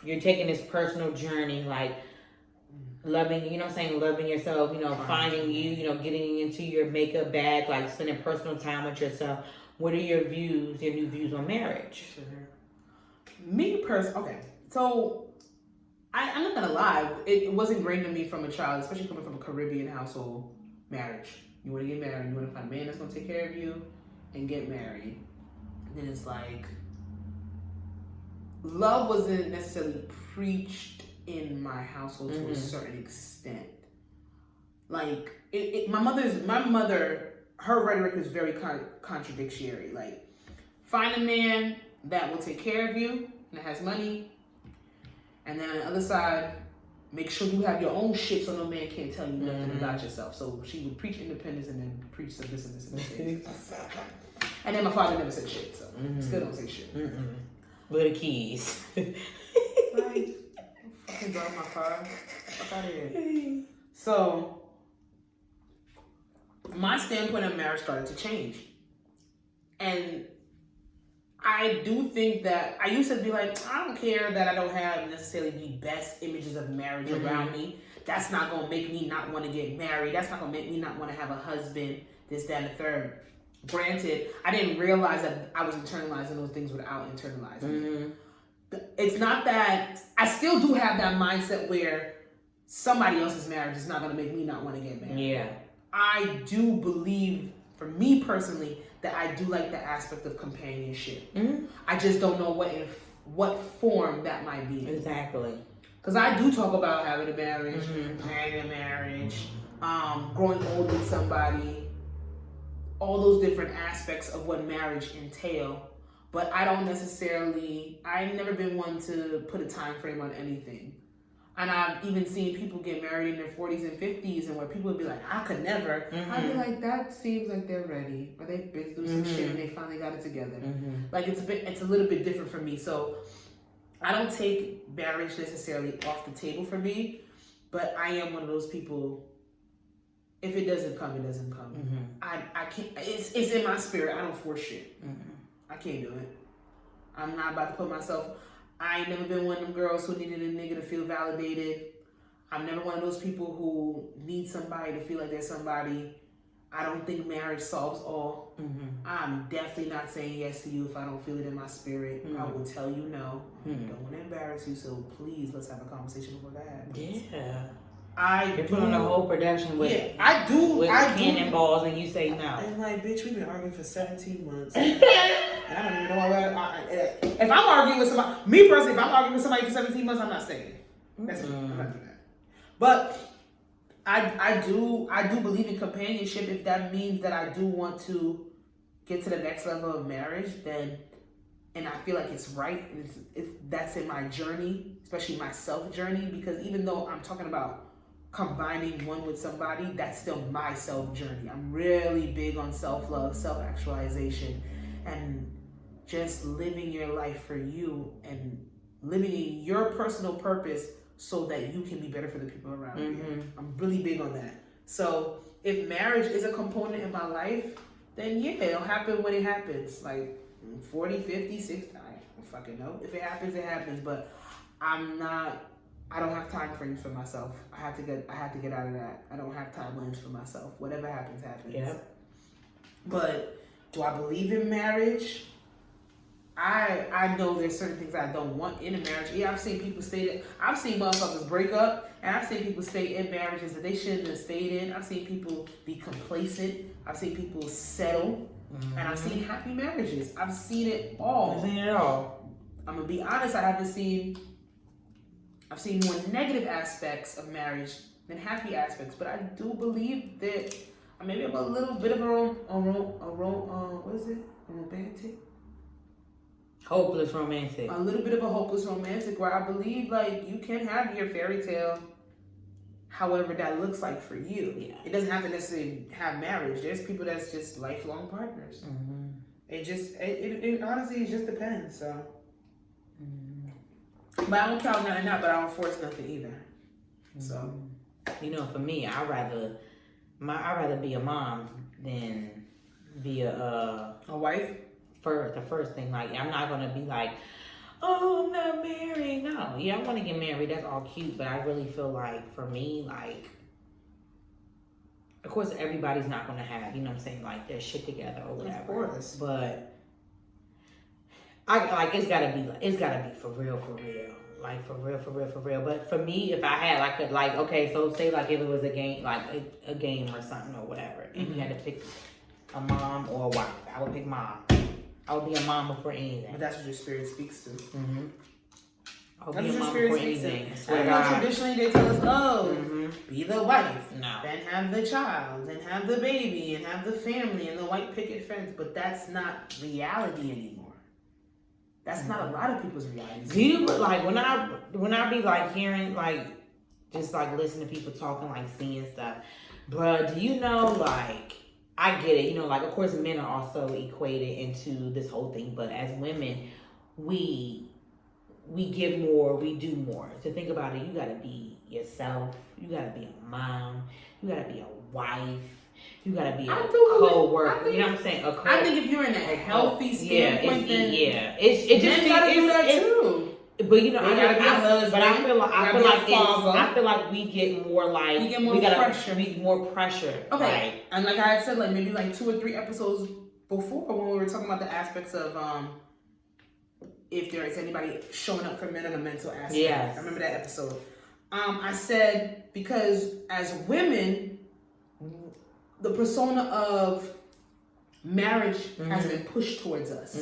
taking this personal journey, like loving, you know what I'm saying, loving yourself, you know, finding you, you know, getting into your makeup bag, like spending personal time with yourself. What are your new views on marriage? Sure. Me personally, okay. So I'm not gonna lie, it was ingrained in me from a child, especially coming from a Caribbean household. Marriage. You want to get married. You want to find a man that's gonna take care of you and get married. And then it's like love wasn't necessarily preached in my household to a certain extent. Like my mother, her rhetoric is very contradictory. Like, find a man that will take care of you and that has money, and then on the other side, make sure you have your own shit so no man can't tell you nothing about yourself. So she would preach independence and then preach some this and this and this. And then my father never said shit, so still don't say shit. Where the keys? Like, fucking drive my car. Fuck out of here. So, my standpoint of marriage started to change. And I do think that I used to be like, I don't care that I don't have necessarily the best images of marriage around me. That's not going to make me not want to get married. That's not going to make me not want to have a husband, this, that, and the third. Granted, I didn't realize that I was internalizing those things without internalizing it. It's not that, I still do have that mindset where somebody else's marriage is not going to make me not want to get married. Yeah. I do believe, for me personally, that I do like the aspect of companionship. I just don't know what form that might be. Exactly. Because I do talk about having a marriage, planning a marriage, growing old with somebody, all those different aspects of what marriage entail. But I don't necessarily, I've never been one to put a time frame on anything. And I've even seen people get married in their 40s and 50s, and where people would be like, I could never. I'd be like, that seems like they're ready. Or they've been through some shit and they finally got it together. Like, it's a little bit different for me. So I don't take marriage necessarily off the table for me, but I am one of those people, if it doesn't come, it doesn't come. I can't, it's in my spirit. I don't force shit. I can't do it. I'm not about to put myself... I ain't never been one of them girls who needed a nigga to feel validated. I'm never one of those people who need somebody to feel like they're somebody. I don't think marriage solves all. I'm definitely not saying yes to you if I don't feel it in my spirit. I will tell you no. Don't want to embarrass you, so please let's have a conversation before that happens. Yeah. You're putting a whole production with with cannonballs and you say no. And like, bitch, we've been arguing for 17 months. And I don't even know if I'm arguing with somebody, me personally, if I'm arguing with somebody for 17 months, I'm not staying. That's me. I'm not doing that. But I do believe in companionship. If that means that I do want to get to the next level of marriage, then, and I feel like it's right, and that's in my journey, especially my self journey, because even though I'm talking about combining one with somebody, that's still my self journey. I'm really big on self-love, self-actualization, and just living your life for you and living in your personal purpose so that you can be better for the people around you. I'm really big on that. So if marriage is a component in my life, then yeah, it'll happen when it happens. Like 40, 50, 60, I don't fucking know. If it happens, it happens. But I don't have time frames for myself. I have to get out of that. I don't have timelines for myself. Whatever happens, happens. Yep. But do I believe in marriage? I know there's certain things I don't want in a marriage. Yeah, I've seen people I've seen motherfuckers break up, and I've seen people stay in marriages that they shouldn't have stayed in. I've seen people be complacent. I've seen people settle, and I've seen happy marriages. I've seen it all. I've seen it all. I'm gonna be honest. I've seen more negative aspects of marriage than happy aspects, but I do believe that maybe I'm a little bit of what is it? A romantic? Hopeless romantic. A little bit of a hopeless romantic, where I believe like you can have your fairy tale, however that looks like for you. Yeah. It doesn't have to necessarily have marriage. There's people that's just lifelong partners. It honestly it just depends. So. But I don't count nothing out, but I don't force nothing either. So, you know, for me, I'd rather be a mom than be a wife. For the first thing, like I'm not gonna be like, oh, I'm not married. No, yeah, I want to get married. That's all cute, but I really feel like for me, like, of course, everybody's not gonna have, you know what I'm saying, like their shit together or whatever. Of course, but it's gotta be for real, like for real. But for me, if I had okay, so say like if it was a game, like a game or something or whatever, and you had to pick a mom or a wife, I would pick mom. I would be a mom before anything. But that's what your spirit speaks to. I would be a mom before anything. Traditionally, they tell us, be the wife, no, then have the child, then have the baby, and have the family, and the white picket fence. But that's not reality anymore. That's not a lot of people's reality. Do you like when I be like hearing like just like listening to people talking, like seeing stuff. Bruh, do you know, like, I get it, you know, like, of course, men are also equated into this whole thing, but as women, we give more, we do more. To think about it, you gotta be yourself, you gotta be a mom, you gotta be a wife, you gotta be a co-worker. You know what I'm saying? I think if you're in a healthy standpoint, then it just gotta do that too. But you know, I feel like we get more like pressure. We get more pressure. Okay, like, and like I had said, like maybe like 2 or 3 episodes before when we were talking about the aspects of if there is anybody showing up for men on a mental aspect. Yes. I remember that episode. I said because as women, the persona of marriage has been pushed towards us.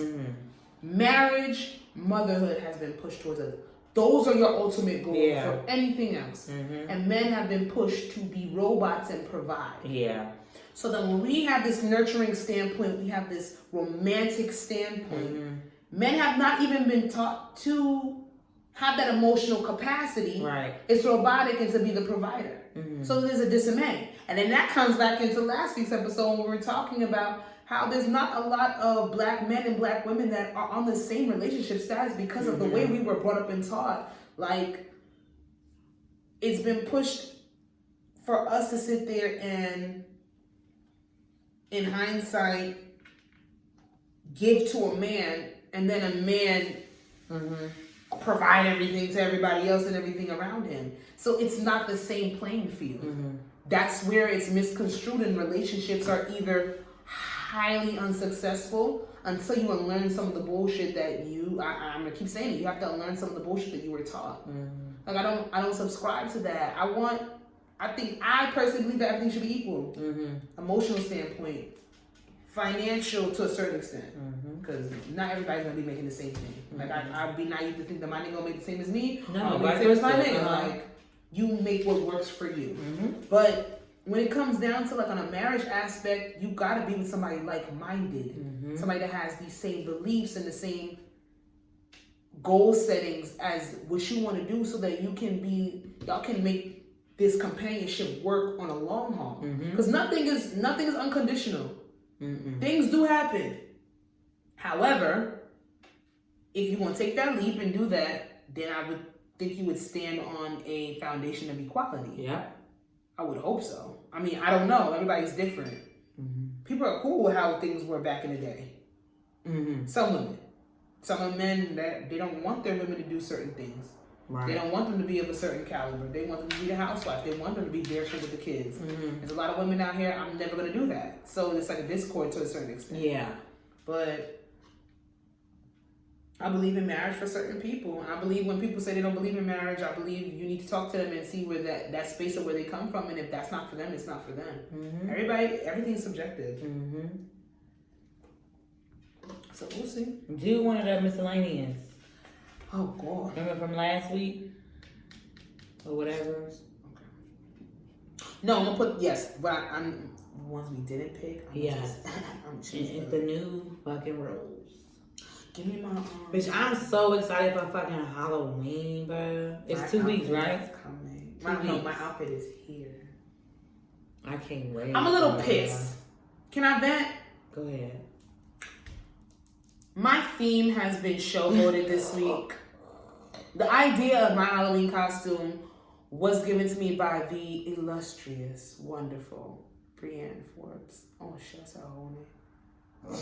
Marriage, motherhood has been pushed towards us. Those are your ultimate goals for anything else. And men have been pushed to be robots and provide. Yeah. So then when we have this nurturing standpoint, we have this romantic standpoint, men have not even been taught to have that emotional capacity. Right. It's robotic and to be the provider. So there's a disarray. And then that comes back into last week's episode when we were talking about how there's not a lot of black men and black women that are on the same relationship status because of the way we were brought up and taught. Like, it's been pushed for us to sit there and, in hindsight, give to a man, and then a man provide everything to everybody else and everything around him. So it's not the same playing field. That's where it's misconstrued, and relationships are either highly unsuccessful until you unlearn some of the bullshit that I'm gonna keep saying it, you have to unlearn some of the bullshit that you were taught. Like I don't subscribe to that. I personally believe that everything should be equal. Emotional standpoint, financial to a certain extent, because not everybody's gonna be making the same thing. Like I'd be naive to think that my nigga gonna make the same as me. No, my nigga. Like you make what works for you. But when it comes down to like on a marriage aspect, you gotta be with somebody like-minded, somebody that has these same beliefs and the same goal settings as what you want to do, so that y'all can make this companionship work on a long haul. Because nothing is unconditional. Things do happen. However, if you want to take that leap and do that, then I would think you would stand on a foundation of equality. Yeah. I would hope so. I mean, I don't know. Everybody's different. People are cool with how things were back in the day. Some women. Some men, that they don't want their women to do certain things. Right. They don't want them to be of a certain caliber. They want them to be the housewife. They want them to be there with the kids. There's a lot of women out here, I'm never going to do that. So it's like a discord to a certain extent. Yeah. But I believe in marriage for certain people. I believe when people say they don't believe in marriage, I believe you need to talk to them and see where that space of where they come from. And if that's not for them, it's not for them. Everything's subjective. So we'll see. Do one of the miscellaneous. Oh, God. Remember from last week? Or whatever? Okay. No, I'm going to put, yes, but I'm the ones we didn't pick. Yes. It's the new fucking rules. Give me my Bitch, I'm so excited for fucking Halloween, bro. It's 2 weeks, right? Coming. My outfit is here. I can't wait. I'm a little pissed. Can I vent? Go ahead. My theme has been showboated this week. The idea of my Halloween costume was given to me by the illustrious, wonderful Brienne Forbes. Oh shit, that's her whole name.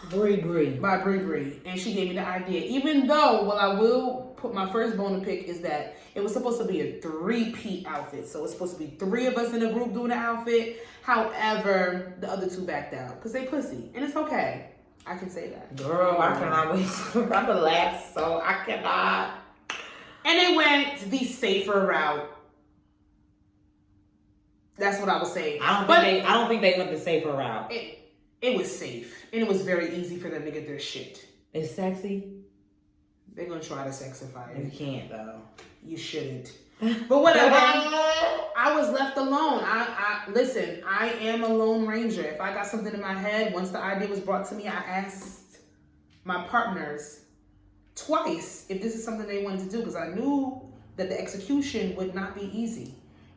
Bree. By Bree. And she gave me the idea. Even though, well, I will put my first bone to pick is that it was supposed to be a 3-peat outfit. So it's supposed to be 3 of us in a group doing the outfit. However, the other 2 backed out because they pussy. And it's okay. I can say that. Girl, I cannot wait. I'm the last, so I cannot. And they went the safer route. That's what I was saying. I don't think they went the safer route. It was safe. And it was very easy for them to get their shit. It's sexy? They're going to try to sexify it. You can't, though. You shouldn't. But whatever. I was left alone. Listen, I am a lone ranger. If I got something in my head, once the idea was brought to me, I asked my partners twice if this is something they wanted to do, because I knew that the execution would not be easy.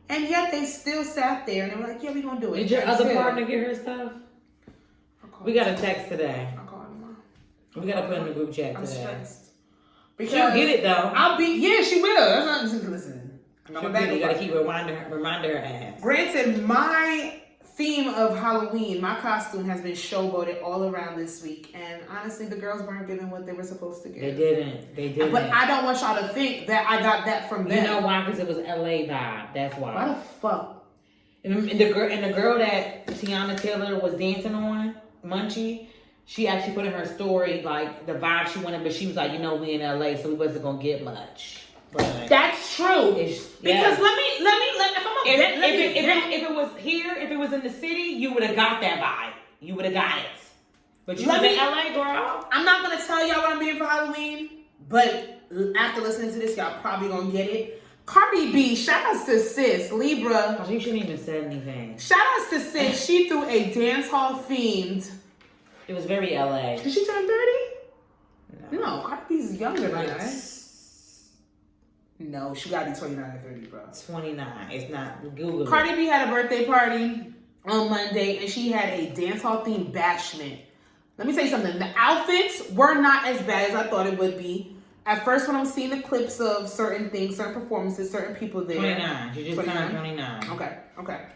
And yet they still sat there and they were like, yeah, we're going to do it. Did your other partner get her stuff? We got a text today. I called him. We got to put in the group chat I'm today. stressed. She'll get it though. Yeah, she will. That's not just listen. You got to keep reminder her ass. Granted, my theme of Halloween, my costume has been showboated all around this week, and honestly, the girls weren't given what they were supposed to get. They didn't. But I don't want y'all to think that I got that from them. You know why? Because it was LA vibe. That's why. Why the fuck? And the girl that Tiana Taylor was dancing on, Munchie, she actually put in her story like the vibe she wanted, but she was like, you know, we in LA, so we wasn't gonna get much. But that's true. Because if it was here, if it was in the city, you would have got that vibe. You would have got it. But you was in LA, girl. I'm not gonna tell y'all what I'm being for Halloween, but after listening to this, y'all probably gonna get it. Cardi B, shout outs to Sis, Libra. Oh, you shouldn't even say anything. Shout outs to Sis. She threw a dance hall themed. It was very LA. Did she turn 30? No, Cardi B's younger than that. No, she gotta be 29 or 30, bro. 29. It's not. Google. Cardi B had a birthday party on Monday, and she had a dance hall themed bashment. Let me tell you something. The outfits were not as bad as I thought it would be. At first, when I'm seeing the clips of certain things, certain performances, certain people there. 29. You just turned 29. Okay.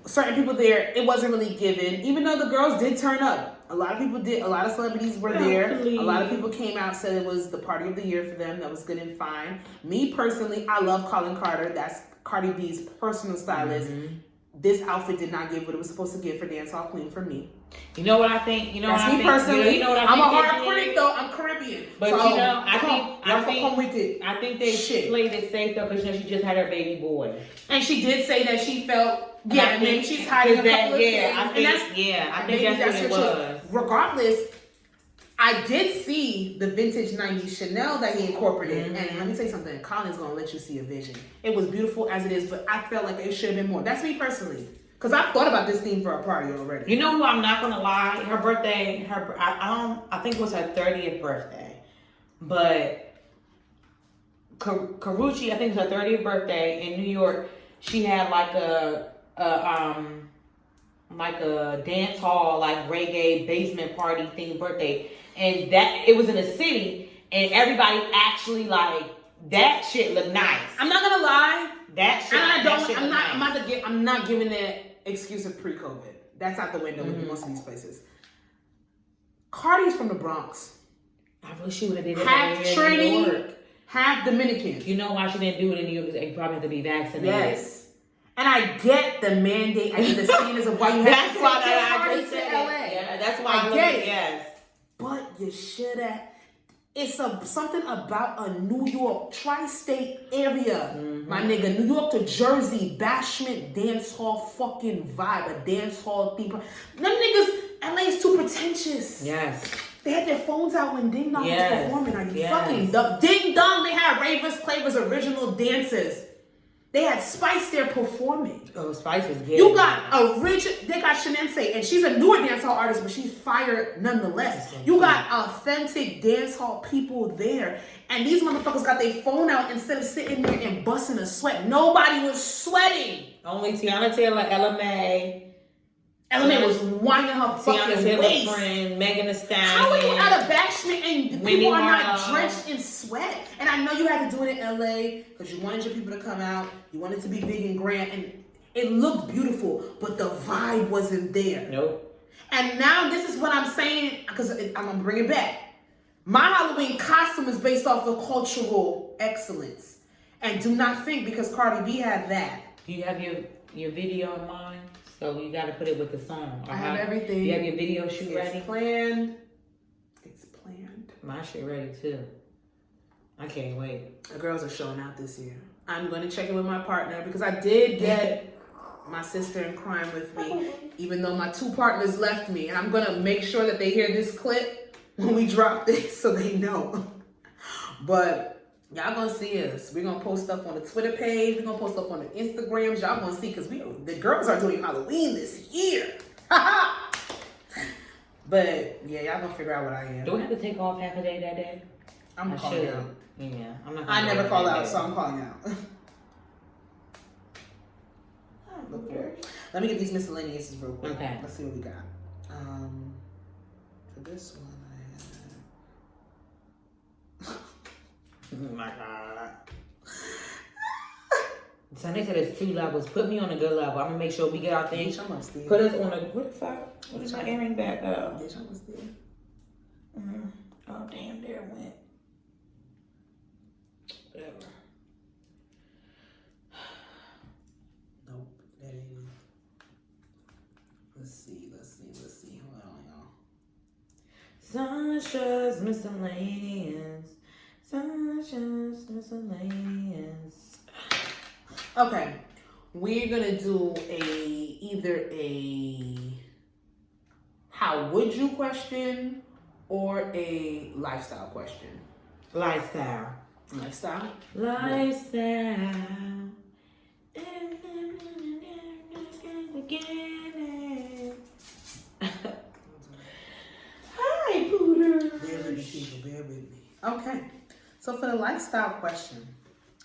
Certain people there, it wasn't really given. Even though the girls did turn up. A lot of people did. A lot of celebrities were there. A lot of people came out, said it was the party of the year for them. That was good and fine. Me, personally, I love Colin Carter. That's Cardi B's personal stylist. Mm-hmm. This outfit did not give what it was supposed to give for Dance Hall Queen for me. You know what I think? You know That's what me I think? personally. You know what I I'm think a hard critic though. I'm Caribbean. But so, you know, I think they shit. played it safe though, because you know she just had her baby boy. And she did say that she felt and maybe she's hiding a couple of things. I think that's what it was. Regardless, I did see the vintage 90s Chanel that he incorporated. Mm-hmm. And let me tell you something. Colin's going to let you see a vision. It was beautiful as it is, but I felt like it should have been more. That's me personally. Because I've thought about this theme for a party already. You know who I'm not going to lie? Her birthday, I think it was her 30th birthday. But Karrueche, I think it was her 30th birthday in New York. She had like a dance hall, like reggae basement party themed birthday, and that it was in the city, and everybody actually like that shit looked nice. I'm not gonna lie, that shit. I'm not giving that excuse of pre-COVID. That's out the window with most of these places. Cardi's from the Bronx. I wish she would have did it half in Trini, New York. Half Dominican. You know why she didn't do it in New York? Because you probably have to be vaccinated. Yes. And I get the mandate. I get the standards of why you have to take your party to LA. Yeah, that's why I get it. Yes. But you should have. It's something about a New York tri-state area. Mm-hmm. My nigga, New York to Jersey, bashment, dance hall fucking vibe. A dance hall theme. Them niggas, LA is too pretentious. Yes. They had their phones out when Ding Dong was performing. Are you fucking dumb? Ding Dong, they had Ravers, Clavers, original dancers. They had Spice there performing. Oh, Spice was good. You got they got Shenense, and she's a newer dancehall artist, but she's fire nonetheless. You got authentic dancehall people there. And these motherfuckers got their phone out instead of sitting there and busting a sweat. Nobody was sweating. Only Tiana Taylor, Ella May. Ella May was winding her fucking waist. Friend, Megan Thee Stallion. How are you at a bashment and people are not drenched in sweat? And I know you had to do it in LA because you wanted your people to come out. You wanted to be big and grand, and it looked beautiful, but the vibe wasn't there. Nope. And now this is what I'm saying, because I'm gonna bring it back. My Halloween costume is based off of cultural excellence, and do not think because Cardi B had that. Do you have your video in mind? So you got to put it with the song. I have everything. You have your video shoot ready? It's planned. My shit ready too. I can't wait. The girls are showing out this year. I'm going to check in with my partner because I did get my sister in crime with me, even though my two partners left me. And I'm going to make sure that they hear this clip when we drop this so they know. But y'all gonna see us. We're gonna post stuff on the Twitter page. We're gonna post stuff on the Instagrams. Y'all gonna see because the girls are doing Halloween this year. But yeah, y'all gonna figure out what I am. Do we have to take off half a day that day? I'm calling out. Yeah, I'm not. I never call out, so I'm calling out. Look for it. Let me get these miscellaneous real quick. Okay. Let's see what we got. For this one, I have. Oh my god. So they said it's 2 levels. Put me on a good level. I'm gonna make sure we get our things. Bitch, I'm upstairs. Put us on a. What is my earring back up? Bitch, I'm upstairs. Oh damn, there it went. Whatever. Nope, that ain't it. Let's see. Hold on, y'all. Sunshine's miscellaneous. Sunshine's miscellaneous. Okay, we're gonna do either a how would you question or a lifestyle question. Lifestyle. Lifestyle. Hi, Pooter. Bear with me, people. Bear with me. Okay, so for the lifestyle question,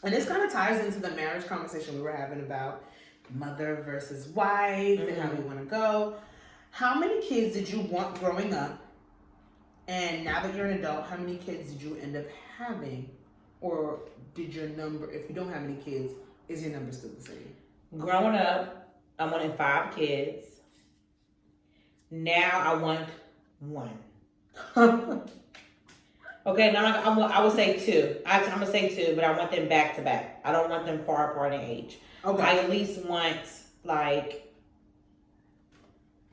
and this kind of ties into the marriage conversation we were having about mother versus wife and how we want to go. How many kids did you want growing up? And now that you're an adult, how many kids did you end up having? Or did your number, if you don't have any kids, is your number still the same? Growing up, I wanted 5 kids. Now I want 1. Okay, now I would say 2. I'm gonna say 2, but I want them back to back. I don't want them far apart in age. Okay. I at least want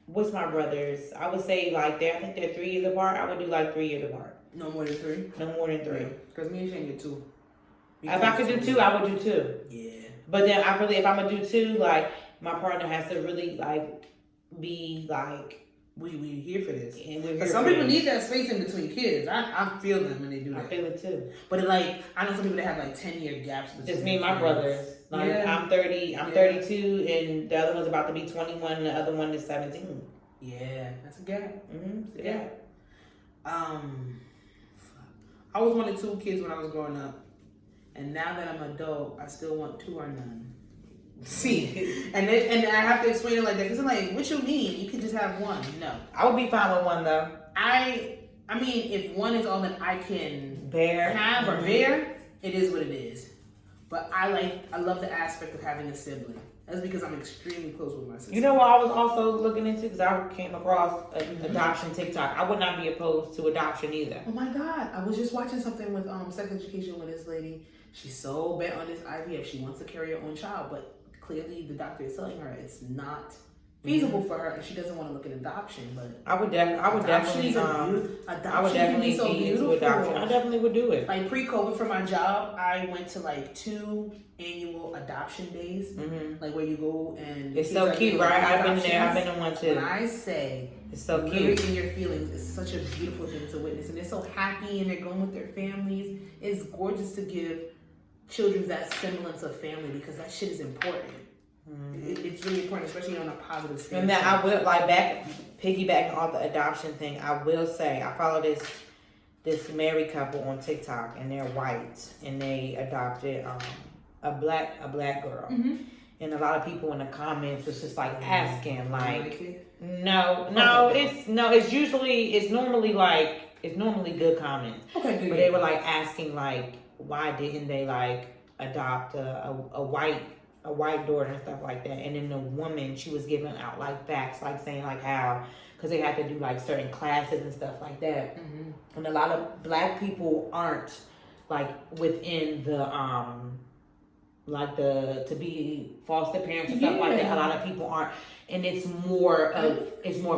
what's my brothers? I would say I think they're 3 years apart. I would do 3 years apart. No more than 3? No more than 3. Because me and Shane get 2. If I could do 2, I would do 2. Yeah. But then if I'm gonna do 2, my partner has to really be we here for this. And we're here but some for people this. need that space in between kids. I feel them when they do that. I feel it too. But I know some people that have 10-year gaps between Just me and my kids. brothers. I'm 30. I'm 32, and the other one's about to be 21, and the other one is 17. Yeah, that's a gap. It's a gap. I always wanted 2 kids when I was growing up, and now that I'm an adult, I still want 2 or none. See, and I have to explain it like that because I'm what you mean? You could just have 1? No, I would be fine with 1 though. I mean, if 1 is all that I can Bear. have or bear, it is what it is. But I love the aspect of having a sibling. That's because I'm extremely close with my sister. You know what I was also looking into? Because I came across an adoption TikTok. I would not be opposed to adoption either. Oh my God. I was just watching something with sex education with this lady. She's so bent on this IVF. She wants to carry her own child, but clearly the doctor is telling her it's not feasible for her and she doesn't want to look at adoption. But I would definitely be into adoption. I definitely would do it. Pre-COVID for my job, I went to 2 annual adoption days, where you go and it's so cute, right? I've been there. I've been in one too. When I say it's so cute, in your feelings, it's such a beautiful thing to witness, and they're so happy and they're going with their families. It's gorgeous to give children that semblance of family because that shit is important. It's really important, especially on a positive standpoint. And then I will piggybacking off the adoption thing. I will say I follow this married couple on TikTok, and they're white, and they adopted a black girl. And a lot of people in the comments was just asking it's normally good comments. Okay, good. But they were asking why didn't they adopt a white daughter and stuff like that. And then the woman, she was giving out facts, saying how, because they had to do certain classes and stuff like that. And a lot of black people aren't within the to be foster parents and stuff like that. A lot of people aren't, and it's more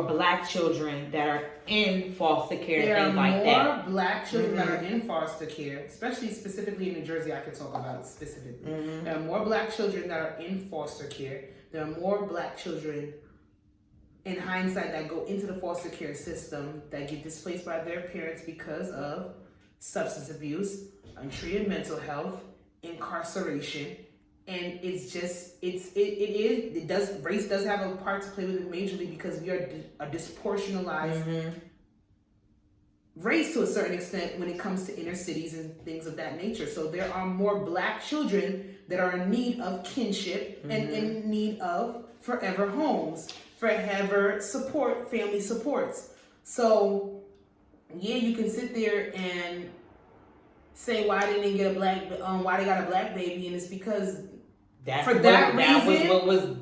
black children that are in foster care and things like that. There are more black children that are in foster care, specifically in New Jersey. I can talk about specifically. There are more black children that are in foster care. There are more black children, in hindsight, that go into the foster care system that get displaced by their parents because of substance abuse, untreated mental health, incarceration. And race does have a part to play with it majorly because we are a disproportionalized raised to a certain extent when it comes to inner cities and things of that nature. So there are more black children that are in need of kinship and in need of forever homes, forever support, family supports. So yeah, you can sit there and say why they didn't get a black, why they got a black baby, and it's because that was what was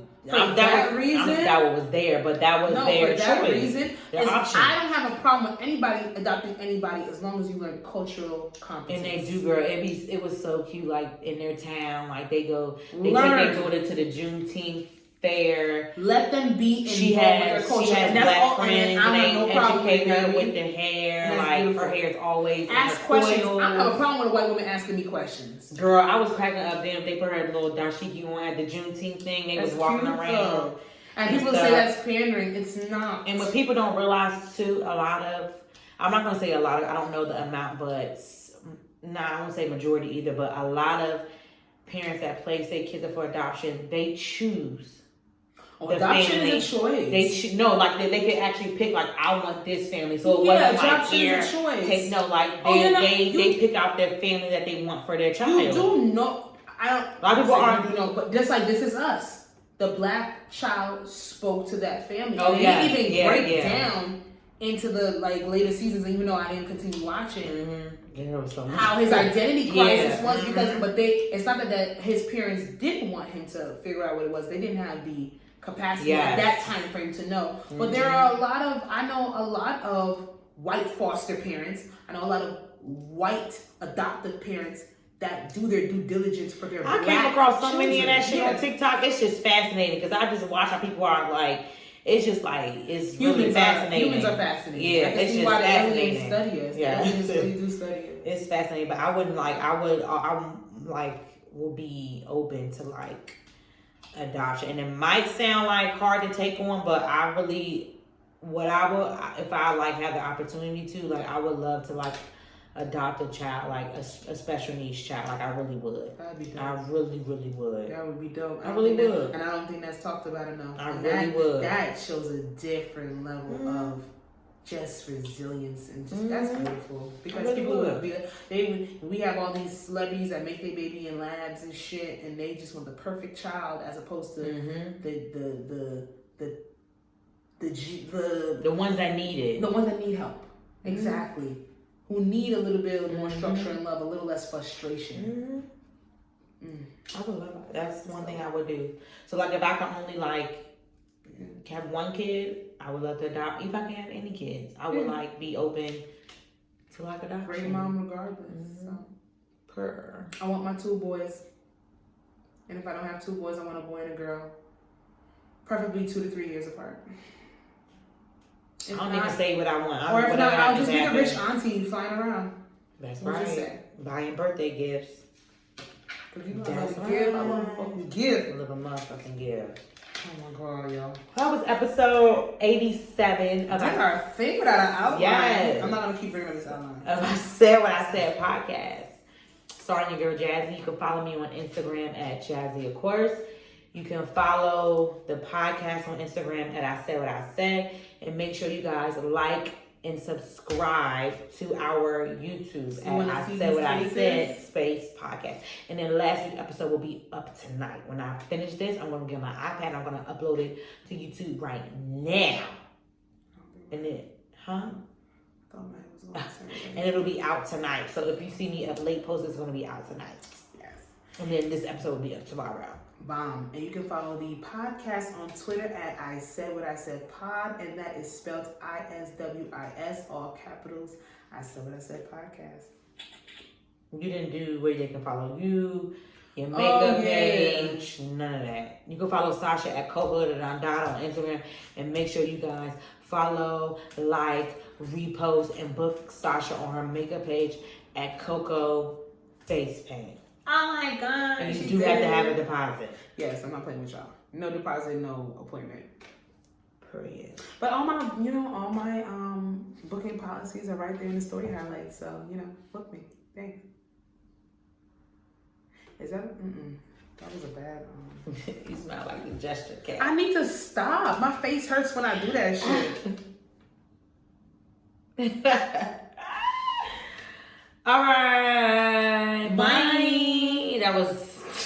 there, but that was their choice. Their option. I don't have a problem with anybody adopting anybody as long as you learn cultural competence. And they do, girl. It was so cute. Like in their town, like they take their daughter to the Juneteenth fair. Let them be involved with their culture. She has black friends, and they educate her with the hair. Like beautiful. Her hair is always ask questions. I don't have a problem with a white woman asking me questions. Girl, I was cracking up. Them they put her little dashiki on at the Juneteenth thing. They was walking around. And people say that's pandering. It's not. And what people don't realize too, I'm not gonna say a lot of. I don't know the amount, but I won't say majority either. But a lot of parents that place their kids up for adoption, they choose. Adoption is a choice. They could actually pick, like, I want this family. So it wasn't like here. Is a choice. They pick out their family that they want for their child. You do know. A lot of people aren't, but just like This Is Us, the black child spoke to that family. Oh, and they didn't even break down into the later seasons, even though I didn't continue watching. How his identity crisis was because, but it's not that his parents didn't want him to figure out what it was. They didn't have the capacity at that time frame to know. But there are I know a lot of white foster parents. I know a lot of white adoptive parents that do their due diligence for their black came across so children. many of that shit on TikTok. It's just fascinating because I just watch how people are like, it's just like, it's really fascinating. Humans are fascinating. Yeah, it's just fascinating. Study us. Yeah. They really do study us. It's fascinating, but I would be open to adoption. And it might sound hard to take on, but I really, if I have the opportunity to, I would love to adopt a child, a special needs child. I really would. That'd be dope. I really, really would. That would be dope. I really would. And I don't think that's talked about enough. I really would. That shows a different level of just resilience and just that's beautiful. Because really people would we have all these celebrities that make their baby in labs and shit, and they just want the perfect child as opposed to the ones that need it. The ones that need help. Exactly. Who need a little bit more structure and love, a little less frustration. I would love it. That's one thing I would do. So if I can only have one kid, I would love to adopt. If I can have any kids, I would be open to adoption. Great mom regardless. So. I want my 2 boys. And if I don't have 2 boys, I want a boy and a girl. Preferably 2 to 3 years apart. I don't even say what I want. Or if not, I'll just be a rich auntie flying around. That's right. Buying birthday gifts. Cause you know I want to fucking give. A little motherfucking give. Oh my god, y'all. That was episode 87 of our thing without an outline. Yes. I'm not gonna keep bringing up this outline. Of I Said What I Said podcast. Starring your girl Jazzy. You can follow me on Instagram at Jazzy, of course. You can follow the podcast on Instagram at I Said What I Said. And make sure you guys like and subscribe to our YouTube at I Said What I Said space podcast. And then last week's episode will be up tonight. When I finish this, I'm going to get my iPad and I'm going to upload it to YouTube right now. And then, and it'll be out tonight. So if you see me up late post, it's going to be out tonight. Yes. And then this episode will be up tomorrow. Bomb. And you can follow the podcast on Twitter at I Said What I Said Pod, and that is spelled ISWIS, all capitals. I Said What I Said Podcast. You didn't do where they can follow you, your makeup page, none of that. You can follow Sasha at Coco.Dot on Instagram, and make sure you guys follow, repost, and book Sasha on her makeup page at Coco Face Paint. Oh my god! And you do have to have a deposit. Yes, I'm not playing with y'all. No deposit, no appointment. Period. But all my booking policies are right there in the story highlights. So book me. Thanks. Is that? That was a bad. You smell like the gesture cat. I need to stop. My face hurts when I do that shit. All right.